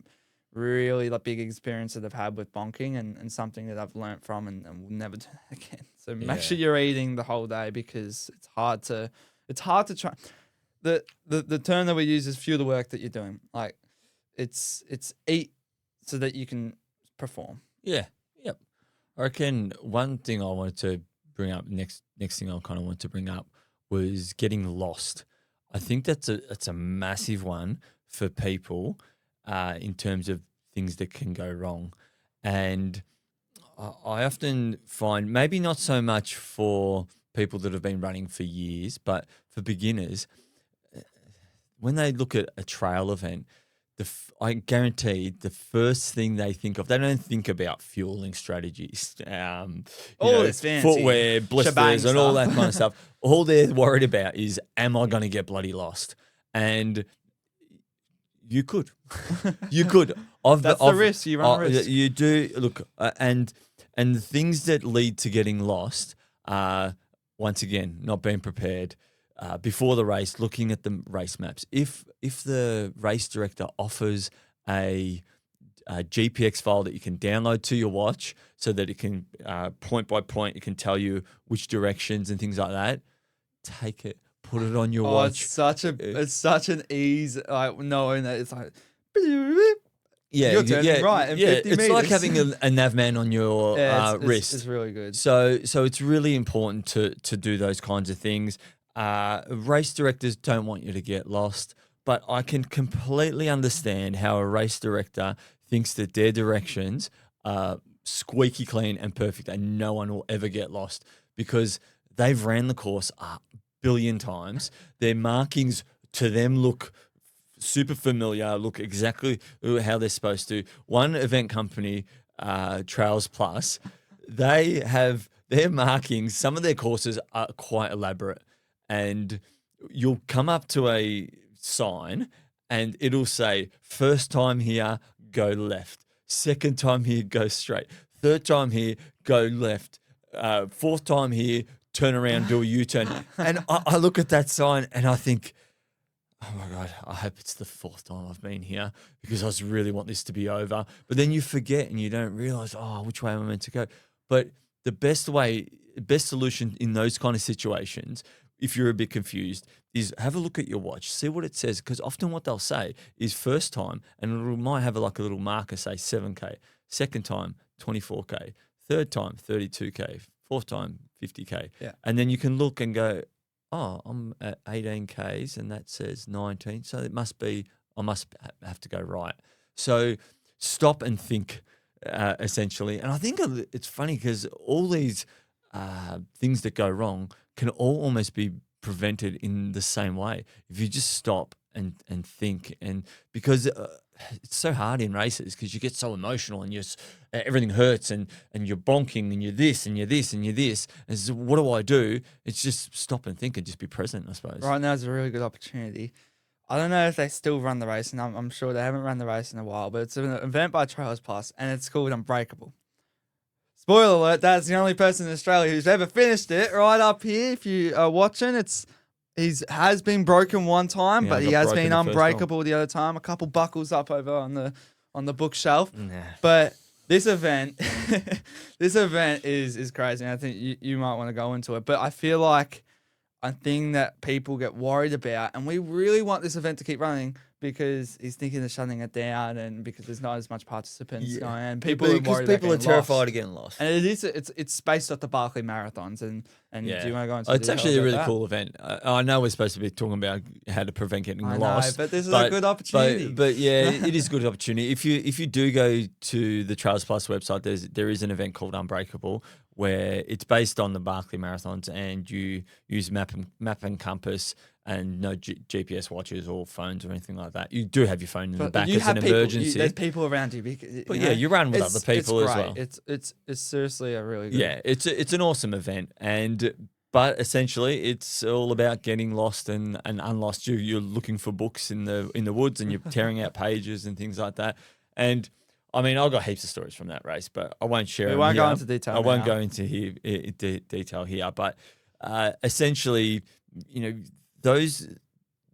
really like big experience that I've had with bonking, and something that I've learnt from and will never do that again. So make sure you're eating the whole day, because it's hard to try. The term that we use is fuel the work that you're doing. Like, it's eat so that you can perform. Yeah. Yep. I reckon one thing I wanted to bring up next thing I kind of wanted to bring up was getting lost. I think that's a massive one for people in terms of things that can go wrong. And I often find, maybe not so much for people that have been running for years, but for beginners, when they look at a trail event, I guarantee the first thing they think of, they don't think about fueling strategies, It's fancy footwear, blisters, and all that kind of stuff. All they're worried about is, am I going to get bloody lost? And you could. That's the risk. You run a risk. You do. Look, and the things that lead to getting lost are, once again, not being prepared. Before the race, looking at the race maps. If the race director offers a GPX file that you can download to your watch, so that it can point by point, it can tell you which directions and things like that, take it, put it on your watch. It's such an ease, like knowing that it's like, yeah, you're turning right in 50 it's meters. like having a nav man on your wrist. It's really good. So it's really important to do those kinds of things. Race directors don't want you to get lost, but I can completely understand how a race director thinks that their directions are squeaky clean and perfect and no one will ever get lost, because they've ran the course a billion times. Their markings to them look super familiar, look exactly how they're supposed to. One event company, Trails Plus, they have their markings, some of their courses are quite elaborate. And you'll come up to a sign and it'll say, first time here, go left. Second time here, go straight. Third time here, go left. Fourth time here, turn around, do a U-turn. And I look at that sign and I think, oh my God, I hope it's the fourth time I've been here, because I really want this to be over. But then you forget and you don't realize, which way am I meant to go? But the best solution in those kind of situations, if you're a bit confused, is have a look at your watch, see what it says, because often what they'll say is first time, and it might have a little marker, say 7K, second time 24K, third time 32K, fourth time 50K. Yeah. And then you can look and go, I'm at 18 Ks and that says 19, so it must be, I must have to go right. So stop and think, essentially. And I think it's funny because all these things that go wrong can all almost be prevented in the same way if you just stop and think. And because it's so hard in races, because you get so emotional and everything hurts and you're bonking and you're this and you're this and you're this. And so what do I do? It's just stop and think and just be present, I suppose. Right now is a really good opportunity. I don't know if they still run the race, and I'm sure they haven't run the race in a while, but it's an event by Trails Plus, and it's called Unbreakable. Spoiler alert, that's the only person in Australia who's ever finished it. Right up here, if you are watching, has been broken one time, but he has been unbreakable the other time. A couple buckles up over on the bookshelf. Nah. But this event, is crazy. And I think you might want to go into it. But I feel like a thing that people get worried about, and we really want this event to keep running, because he's thinking of shutting it down, and because there's not as much participants going, and people are worried people are terrified lost. of getting lost. And it's based off the Barkley Marathons, and yeah. Do you want to go into? It's actually a really that? cool event. I know we're supposed to be talking about how to prevent getting lost, but this is a good opportunity. But yeah, it is a good opportunity. If you do go to the Trails Plus website, there is an event called Unbreakable, where it's based on the Barkley Marathons, and you use map and compass and no GPS watches or phones or anything like that. You do have your phone in the back you as an have people, emergency. there's people around you. Because, But yeah, you run with other people it's as great. well. It's seriously a really good. Yeah, it's an awesome event, but essentially it's all about getting lost and unlost. You're looking for books in the woods, and you're tearing out pages and things like that. And I mean, I've got heaps of stories from that race, but I won't share. We them won't here. go into detail. I won't now. go into detail here, but essentially, those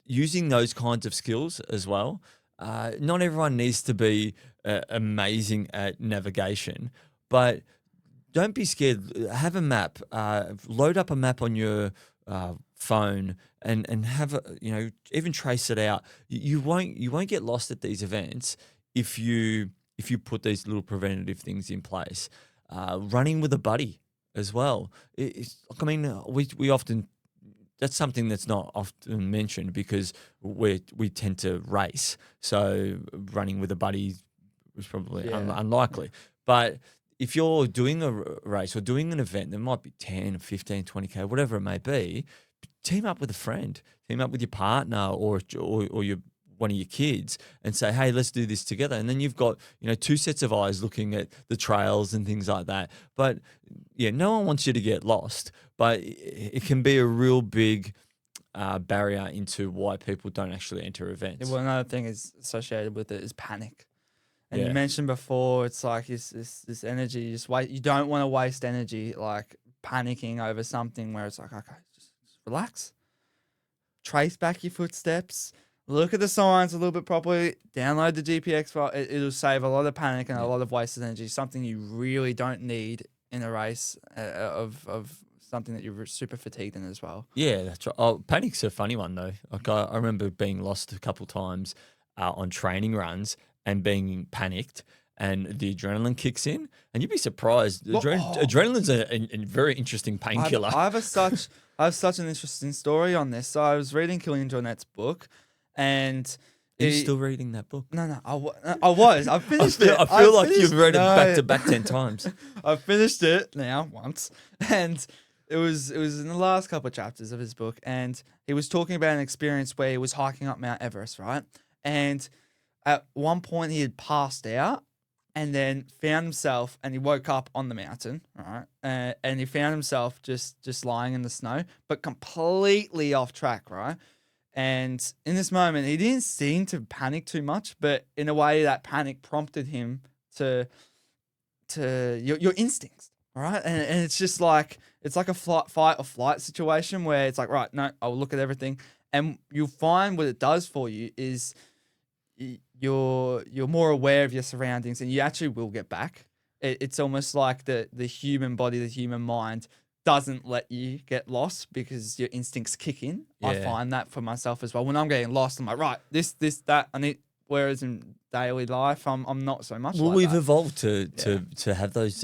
using those kinds of skills as well. Not everyone needs to be amazing at navigation, but don't be scared. Have a map. Load up a map on your phone and have even trace it out. You won't get lost at these events if you put these little preventative things in place. Running with a buddy as well. We often. That's something that's not often mentioned because we tend to race. So running with a buddy is probably unlikely. But if you're doing a race or doing an event, there might be 10, 15, 20K, whatever it may be, team up with a friend, team up with your partner or your one of your kids and say, hey, let's do this together. And then you've got, two sets of eyes looking at the trails and things like that. But yeah, no one wants you to get lost, but it can be a real big barrier into why people don't actually enter events. Yeah, well, another thing is associated with it is panic. And Yeah. you mentioned before, it's like this energy, you don't want to waste energy like panicking over something where it's like, okay, just relax, trace back your footsteps, look at the signs a little bit properly, download the GPX file. It'll save a lot of panic and a lot of wasted energy, something you really don't need in a race of something that you're super fatigued in as well. Yeah, that's right. Oh, panic's a funny one though. Like I remember being lost a couple times on training runs and being panicked, and the adrenaline kicks in, and you'd be surprised. Adrenaline's a very interesting painkiller. I have such an interesting story on this. So I was reading Killian Jornet's book, and Are you still reading that book? No, I was. I finished it. I feel like you've read it back to back 10 times. I finished it now once, and it was in the last couple of chapters of his book, and he was talking about an experience where he was hiking up Mount Everest, right? And at one point he had passed out, and then found himself, and he woke up on the mountain, right? And he found himself just lying in the snow, but completely off track, right? And in this moment, he didn't seem to panic too much, but in a way, that panic prompted him to your instincts, right? And it's just like it's like a fight or flight situation where it's like, right, no, I'll look at everything, and you'll find what it does for you is you're more aware of your surroundings, and you actually will get back. It's almost like the human body, the human mind doesn't let you get lost because your instincts kick in. Yeah. I find that for myself as well. When I'm getting lost, I'm like, right, this, that, I need. Whereas in daily life, I'm not so much. Well, like we've that. evolved to have those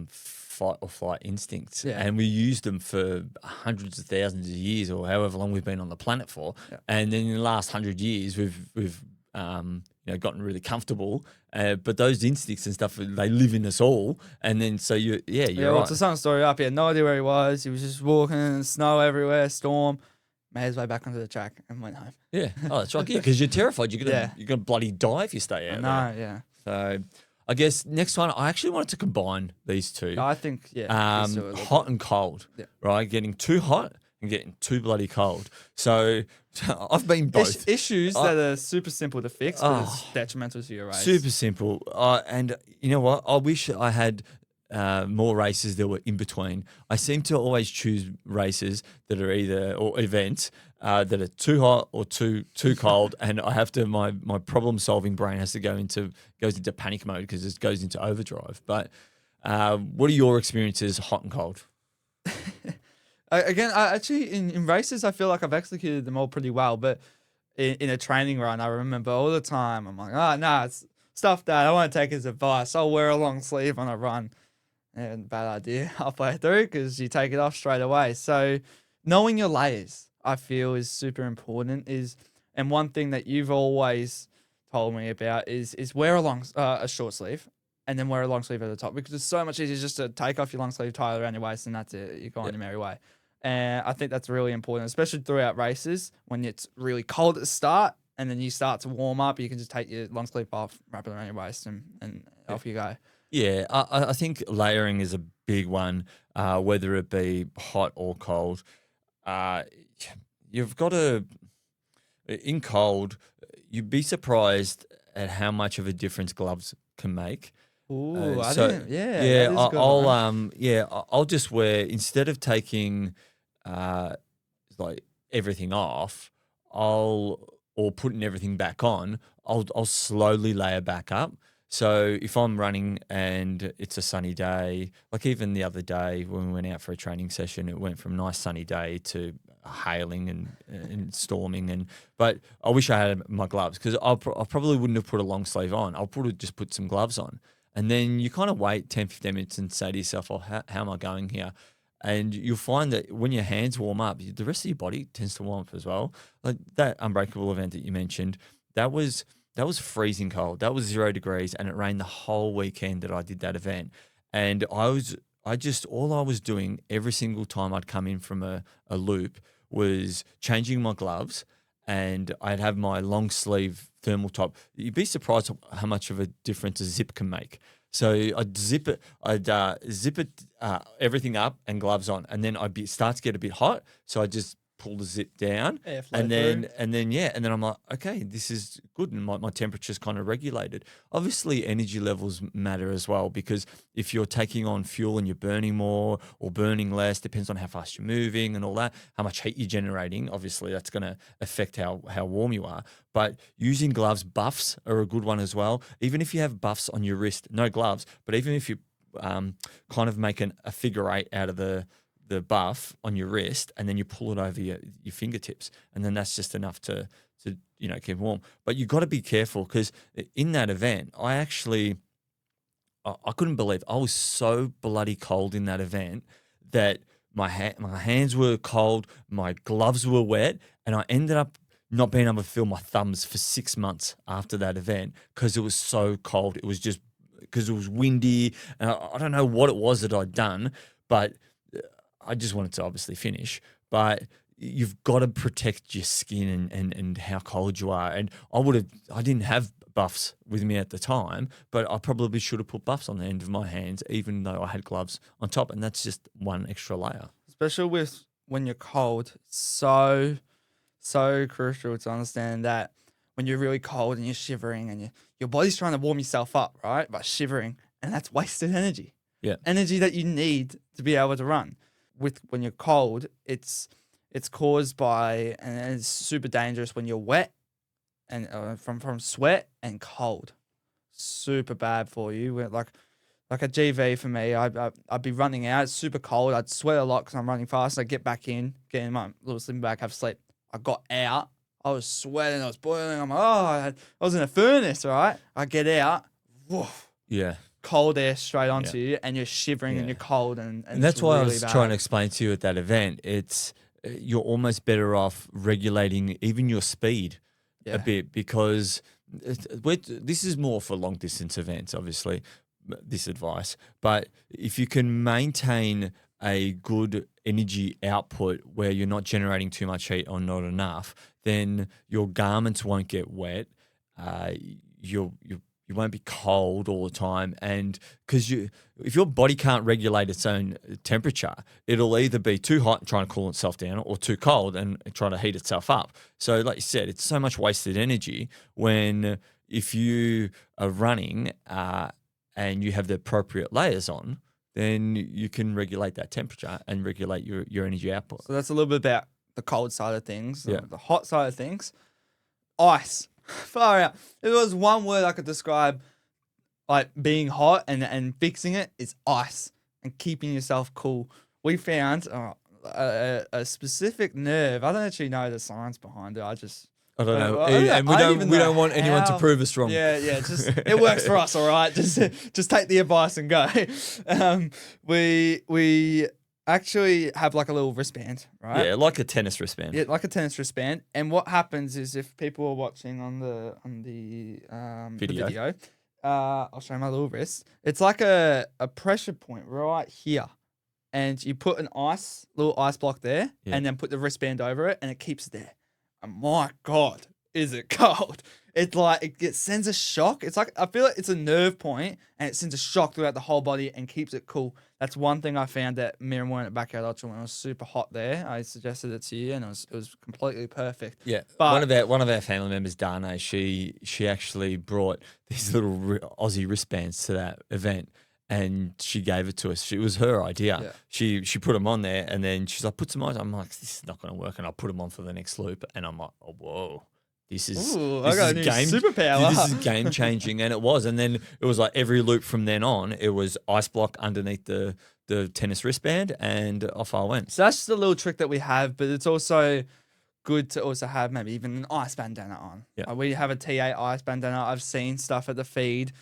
fight or flight instincts, and we use them for hundreds of thousands of years or however long we've been on the planet for. Yeah. And then in the last 100 years, we've gotten really comfortable. But those instincts and stuff, they live in us all. And then so you're Well, right. to sum the story up, he had no idea where he was. He was just walking, snow everywhere, storm. Made his way back onto the track and went home. Yeah. Oh, that's right. Yeah, because you're terrified. You're gonna bloody die if you stay out there. No, yeah. So I guess next one, I actually wanted to combine these two. I think, let's do it. Hot and cold. Yeah. Right? Getting too hot and getting too bloody cold. So I've been both. Issues that are super simple to fix, but it's detrimental to your race. Super simple. And you know what? I wish I had more races that were in between. I seem to always choose races that are or events that are too hot or too cold, and I have to my problem solving brain has to goes into panic mode because it goes into overdrive. But what are your experiences, hot and cold? Again, actually in races, I feel like I've executed them all pretty well. But in a training run, I remember all the time I'm like, it's stuff that I won't take his advice. I'll wear a long sleeve on a run. And bad idea halfway through because you take it off straight away. So knowing your layers, I feel, is super important. And one thing that you've always told me about is wear a short sleeve and then wear a long sleeve at the top because it's so much easier just to take off your long sleeve, tie it around your waist, and that's it. You go on your merry way. And I think that's really important, especially throughout races when it's really cold at the start and then you start to warm up. You can just take your long sleeve off, wrap it around your waist, and off you go. Yeah, I think layering is a big one, whether it be hot or cold. Uh, you've got to, in cold, you'd be surprised at how much of a difference gloves can make. Ooh, I So didn't. Yeah, yeah, that is a good I'll one. I'll just wear, instead of taking uh like everything off, or putting everything back on, I'll slowly layer back up. So if I'm running and it's a sunny day, like even the other day when we went out for a training session, it went from nice sunny day to hailing and storming. But I wish I had my gloves, because I probably wouldn't have put a long sleeve on. I'll probably just put some gloves on. And then you kind of wait 10, 15 minutes and say to yourself, oh, how am I going here? And you'll find that when your hands warm up, the rest of your body tends to warm up as well. Like that Unbreakable event that you mentioned, that was freezing cold. That was 0 degrees, and it rained the whole weekend that I did that event. And all I was doing every single time I'd come in from a loop was changing my gloves, and I'd have my long sleeve thermal top. You'd be surprised how much of a difference a zip can make. So I'd zip it, everything up and gloves on, and then start to get a bit hot. So I just pull the zip down, Airflow and through. then I'm like, okay, this is good, and my temperature's kind of regulated. Obviously, energy levels matter as well, because if you're taking on fuel and you're burning more or burning less, depends on how fast you're moving and all that, how much heat you're generating. Obviously, that's going to affect how warm you are. But using gloves, buffs are a good one as well. Even if you have buffs on your wrist, no gloves, but even if you kind of make a figure eight out of the buff on your wrist, and then you pull it over your fingertips, and then that's just enough to keep warm. But you've got to be careful, because in that event, I couldn't believe, I was so bloody cold in that event that my hands were cold, my gloves were wet, and I ended up not being able to feel my thumbs for 6 months after that event, because it was so cold. It was just because it was windy, and I don't know what it was that I'd done, but I just wanted to obviously finish. But you've got to protect your skin and how cold you are. And I didn't have buffs with me at the time, but I probably should have put buffs on the end of my hands, even though I had gloves on top. And that's just one extra layer. Especially with when you're cold, so crucial to understand that when you're really cold and you're shivering and your body's trying to warm yourself up, right, by shivering, and that's wasted energy. Yeah. Energy that you need to be able to run. When you're cold, it's caused by, and it's super dangerous when you're wet and from sweat and cold. Super bad for you. Like a GV for me, I'd be running out. It's super cold. I'd sweat a lot because I'm running fast. I'd get back in, get in my little sleeping bag, have sleep. I got out. I was sweating. I was boiling. I'm like, I was in a furnace, right? I get out. Woof, Yeah. cold air straight onto you, and you're shivering and Yeah. you're cold, and And that's it's why I really was bad. trying to explain to you at that event. It's you're almost better off regulating even your speed a bit, because this is more for long distance events, obviously, this advice. But if you can maintain a good energy output where you're not generating too much heat or not enough, then your garments won't get wet. You won't be cold all the time, and because if your body can't regulate its own temperature, it'll either be too hot and trying to cool itself down, or too cold and trying to heat itself up. So, like you said, it's so much wasted energy when, if you are running and you have the appropriate layers on, then you can regulate that temperature and regulate your energy output. So that's a little bit about the cold side of things. Yeah. The hot side of things, ice. Far out. If there was one word I could describe like being hot and fixing it, it's ice and keeping yourself cool. We found a specific nerve. I don't actually know the science behind it. I don't know, I and we don't want anyone to prove us wrong. Yeah. Just it works for us, all right. Just take the advice and go. We actually have like a little wristband, right? Yeah, like a tennis wristband. Yeah, like a tennis wristband. And what happens is, if people are watching on the video, I'll show my little wrist. It's like a pressure point right here, and you put an little ice block there, Yeah. and then put the wristband over it, and it keeps it there. And my God, is it cold? It's like it sends a shock. It's like I feel like it's a nerve point, and it sends a shock throughout the whole body and keeps it cool. That's one thing I found at Miramoy at Backyard Ultra when it was super hot there. I suggested it to you, and it was completely perfect. Yeah, But one of our family members, Dana, she actually brought these little Aussie wristbands to that event, and she gave it to us. It was her idea. Yeah. She put them on there, and then she's like, "Put some on." I'm like, "This is not going to work," and I put them on for the next loop, and I'm like, "Oh, whoa." This is Ooh, this I got is a new game superpower. This is game changing, and it was. And then it was like every loop from then on, it was ice block underneath the tennis wristband, and off I went. So that's just a little trick that we have, but it's also good to also have maybe even an ice bandana on. Yeah. We have a TA ice bandana. I've seen stuff at the feed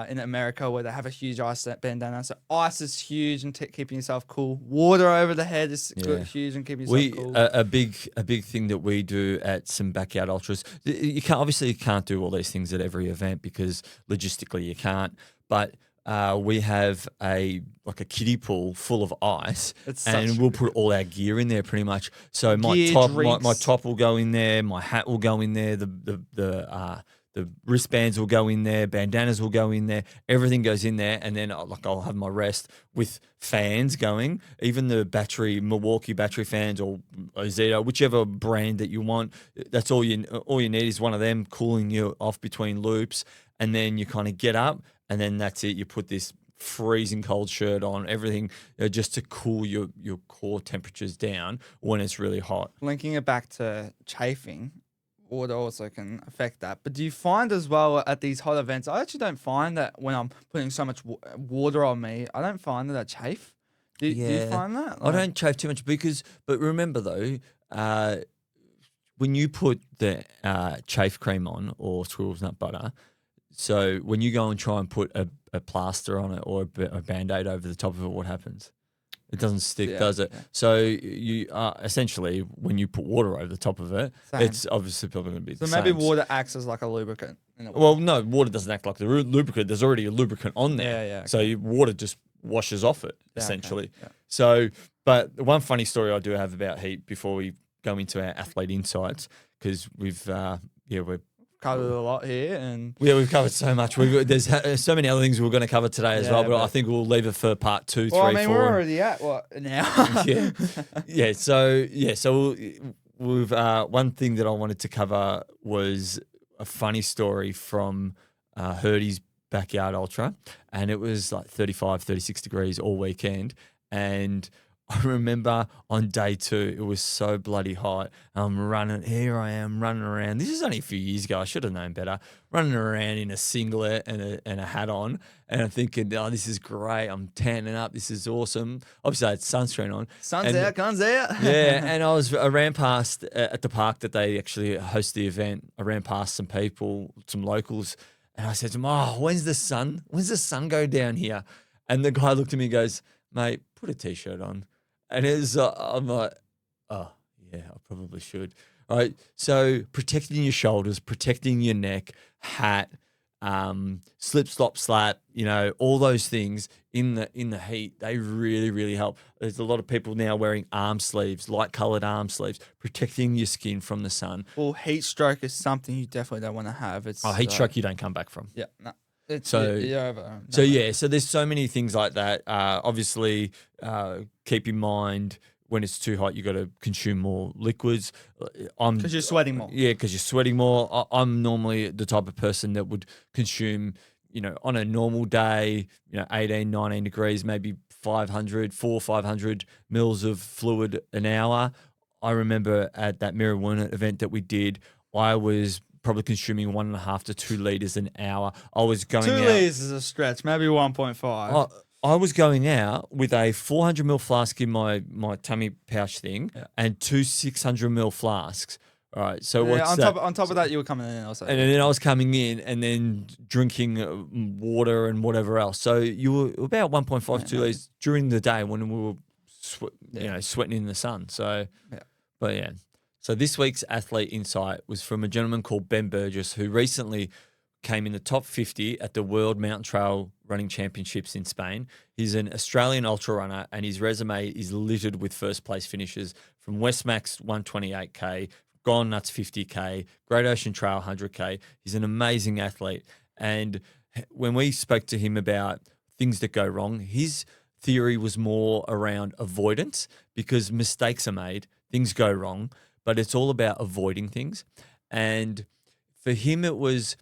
in America where they have a huge ice bandana. So ice is huge and keeping yourself cool. Water over the head is huge and keeping yourself cool. A big thing that we do at some backyard ultras. You can't do all these things at every event because logistically you can't. But we have a kiddie pool full of ice, and we'll put all our gear in there pretty much. So my top will go in there, my hat will go in there, the wristbands will go in there, bandanas will go in there, everything goes in there, and then I'll have my rest with fans going, even the Milwaukee battery fans or Ozito, whichever brand that you want. That's all you need is one of them cooling you off between loops, and then you kind of get up, and then that's it. You put this freezing cold shirt on, everything just to cool your core temperatures down when it's really hot. Linking it back to chafing, water also can affect that. But do you find as well at these hot events, I actually don't find that when I'm putting so much water on me, I don't find that I chafe. Do you find that? I don't chafe too much but remember though, when you put the chafe cream on or squirrel's nut butter, so when you go and try and put a plaster on it or a Band-Aid over the top of it, what happens? It doesn't stick, does it? Yeah. So you essentially, when you put water over the top of it, it's obviously probably going to be the same. So maybe water acts as like a lubricant. Well, no, water doesn't act like the lubricant. There's already a lubricant on there. Yeah. Okay. So water just washes off it, essentially. Okay. Yeah. So, but one funny story I do have about heat before we go into our athlete insights, because we've covered a lot here, and we've covered so much. There's so many other things we're going to to today as well, but I think we'll leave it for part 2, 3, 4. We're already at what now? yeah. So we've one thing that I wanted to cover was a funny story from Hurdy's Backyard Ultra, and it was like 35, 36 degrees all weekend, and I remember on day 2, it was so bloody hot. Here I am running around. This is only a few years ago. I should have known better. Running around in a singlet and a hat on. And I'm thinking, oh, this is great. I'm tanning up. This is awesome. Obviously, I had sunscreen on. Sun's out, guns out. Yeah, and I ran past at the park that they actually host the event. I ran past some people, some locals, and I said to them, oh, when's the sun go down here? And the guy looked at me and goes, mate, put a T-shirt on. And I'm like, oh, yeah, I probably should. All right. So protecting your shoulders, protecting your neck, hat, slip, slop, slap, all those things in the heat, they really, really help. There's a lot of people now wearing arm sleeves, light colored arm sleeves, protecting your skin from the sun. Well, heat stroke is something you definitely don't want to have. It's heat stroke you don't come back from. Yeah, no. So there's so many things like that. Obviously, keep in mind when it's too hot, you got to consume more liquids. Because you're sweating more. Yeah, because you're sweating more. I'm normally the type of person that would consume, on a normal day, 18, 19 degrees, maybe 500 mils of fluid an hour. I remember at that Mirawoona event that we did, I was probably consuming 1.5 to 2 liters an hour. I was going 2 liters is a stretch, maybe 1.5. I was going out with a 400 ml flask in my tummy pouch thing and 2 600 ml flasks. All right, so what's that? On top of that, you were coming in also. And then I was coming in and then drinking water and whatever else. So you were about 1.5 to 2 liters during the day when we were sweating in the sun. So, but yeah. So this week's athlete insight was from a gentleman called Ben Burgess, who recently came in the top 50 at the World Mountain Trail Running Championships in Spain. He's an Australian ultra runner, and his resume is littered with first place finishes from Westmax 128K, Gone Nuts 50K, Great Ocean Trail 100K. He's an amazing athlete. And when we spoke to him about things that go wrong, his theory was more around avoidance, because mistakes are made, things go wrong, but it's all about avoiding things. And for him, it was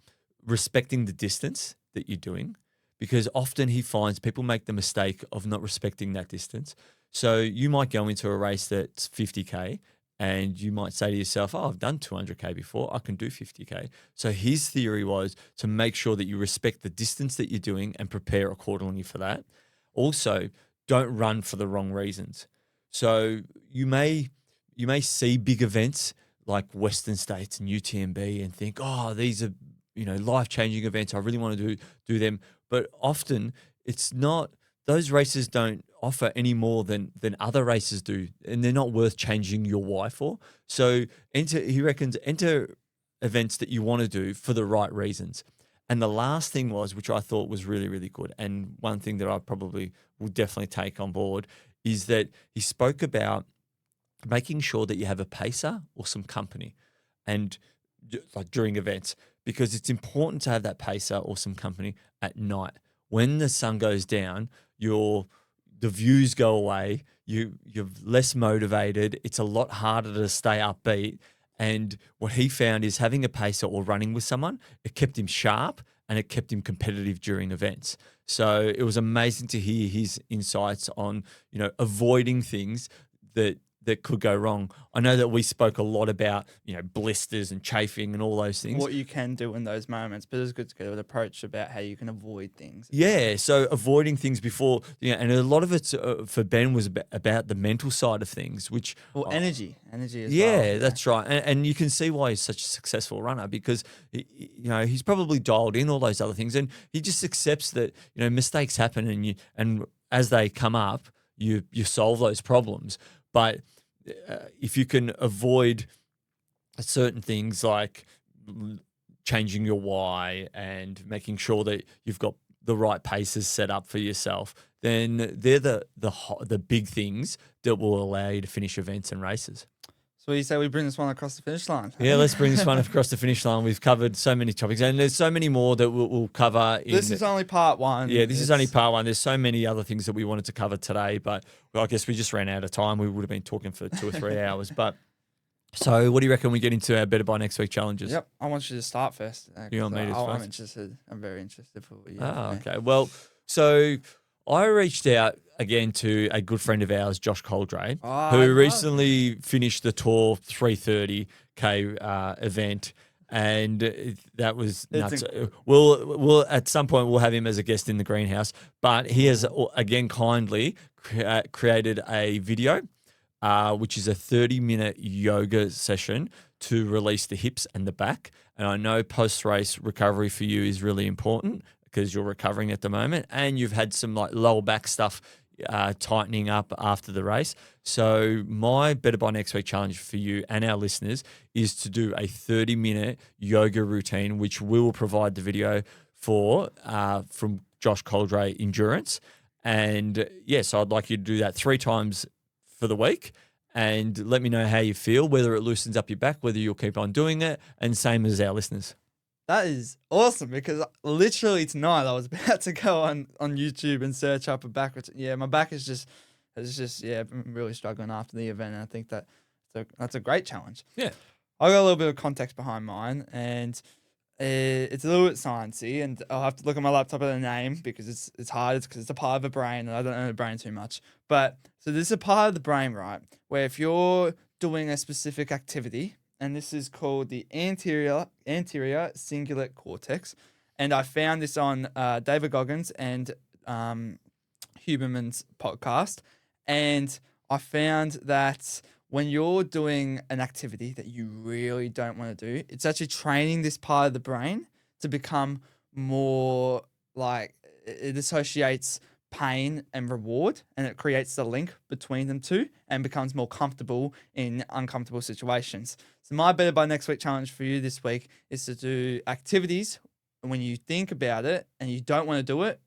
respecting the distance that you're doing, because often he finds people make the mistake of not respecting that distance. So you might go into a race that's 50K and you might say to yourself, oh, I've done 200K before, I can do 50K. So his theory was to make sure that you respect the distance that you're doing and prepare accordingly for that. Also, don't run for the wrong reasons. So you may see big events like Western States and UTMB and think, oh, these are, life-changing events. I really want to do them. But often it's not, those races don't offer any more than other races do, and they're not worth changing your why for. So he reckons, enter events that you want to do for the right reasons. And the last thing was, which I thought was really, really good, and one thing that I probably will definitely take on board, is that he spoke about making sure that you have a pacer or some company, and like during events, because it's important to have that pacer or some company at night. When the sun goes down, the views go away, you're less motivated, it's a lot harder to stay upbeat. And what he found is having a pacer or running with someone, it kept him sharp and it kept him competitive during events. So it was amazing to hear his insights on, avoiding things that could go wrong. I know that we spoke a lot about, blisters and chafing and all those things. What you can do in those moments, but it's good to get an approach about how you can avoid things. Yeah, so avoiding things before, and a lot of it for Ben was about the mental side of things, which... Well, energy as well. Yeah, that's right. And you can see why he's such a successful runner, because, he's probably dialed in all those other things, and he just accepts that, mistakes happen, and as they come up, you solve those problems. But if you can avoid certain things like changing your why and making sure that you've got the right paces set up for yourself, then they're the big things that will allow you to finish events and races. So you say we bring this one across the finish line? Yeah, let's bring this one across the finish line. We've covered so many topics, and there's so many more that we'll cover. This is only part one. Yeah, this is only part one. There's so many other things that we wanted to cover today, but I guess we just ran out of time. We would have been talking for 2 or 3 hours. But so what do you reckon we get into our Better by Next Week challenges? Yep, I want you to start first. You want me to I'm first? interested. I'm very interested for what you Okay. Well, so I reached out again to a good friend of ours, Josh Coldray, who recently finished the Tour 330K event, and that was nuts. We'll at some point we'll have him as a guest in the greenhouse, but he has again kindly created a video, which is a 30-minute yoga session to release the hips and the back. And I know post-race recovery for you is really important, because you're recovering at the moment and you've had some like lower back stuff tightening up after the race. So my Better by Next Week challenge for you and our listeners is to do a 30-minute yoga routine, which we will provide the video for from Josh Coldray Endurance. And yes, I'd like you to do that 3 times for the week, and let me know how you feel, whether it loosens up your back, whether you'll keep on doing it, and same as our listeners. That is awesome, because literally tonight I was about to go on YouTube and search up a back. Yeah, my back is just been really struggling after the event, and I think that's a great challenge. Yeah. I got a little bit of context behind mine, and it's a little bit sciencey, and I'll have to look at my laptop at the name because it's hard. It's because it's a part of the brain, and I don't know the brain too much. But so this is a part of the brain, right, where if you're doing a specific activity, and this is called the anterior cingulate cortex. And I found this on David Goggins and Huberman's podcast. And I found that when you're doing an activity that you really don't want to do, it's actually training this part of the brain to become more like, it associates pain and reward, and it creates the link between them two and becomes more comfortable in uncomfortable situations. So my Better by Next Week challenge for you this week is to do activities when you think about it and you don't want to do it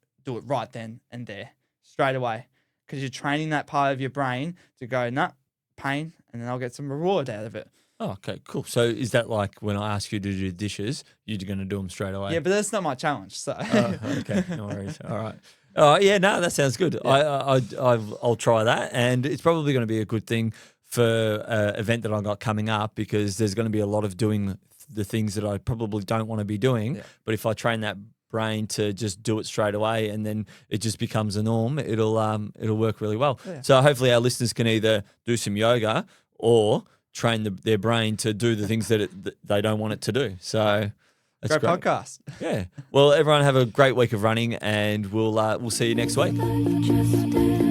right then and there, straight away, because you're training that part of your brain to go, nah, pain, and then I'll get some reward out of it. Oh, okay, cool. So is that like when I ask you to do dishes, you're going to do them straight away? Yeah, but that's not my challenge. So Okay, no worries. All right. Yeah, no, that sounds good. Yeah. I'll try that, and it's probably going to be a good thing for an event that I got coming up, because there's going to be a lot of doing the things that I probably don't want to be doing. Yeah. But if I train that brain to just do it straight away, and then it just becomes a norm, it'll work really well. Yeah. So hopefully our listeners can either do some yoga or train their brain to do the things that they don't want it to do. So that's great great. podcast. Yeah. Well, everyone have a great week of running, and we'll see you next week.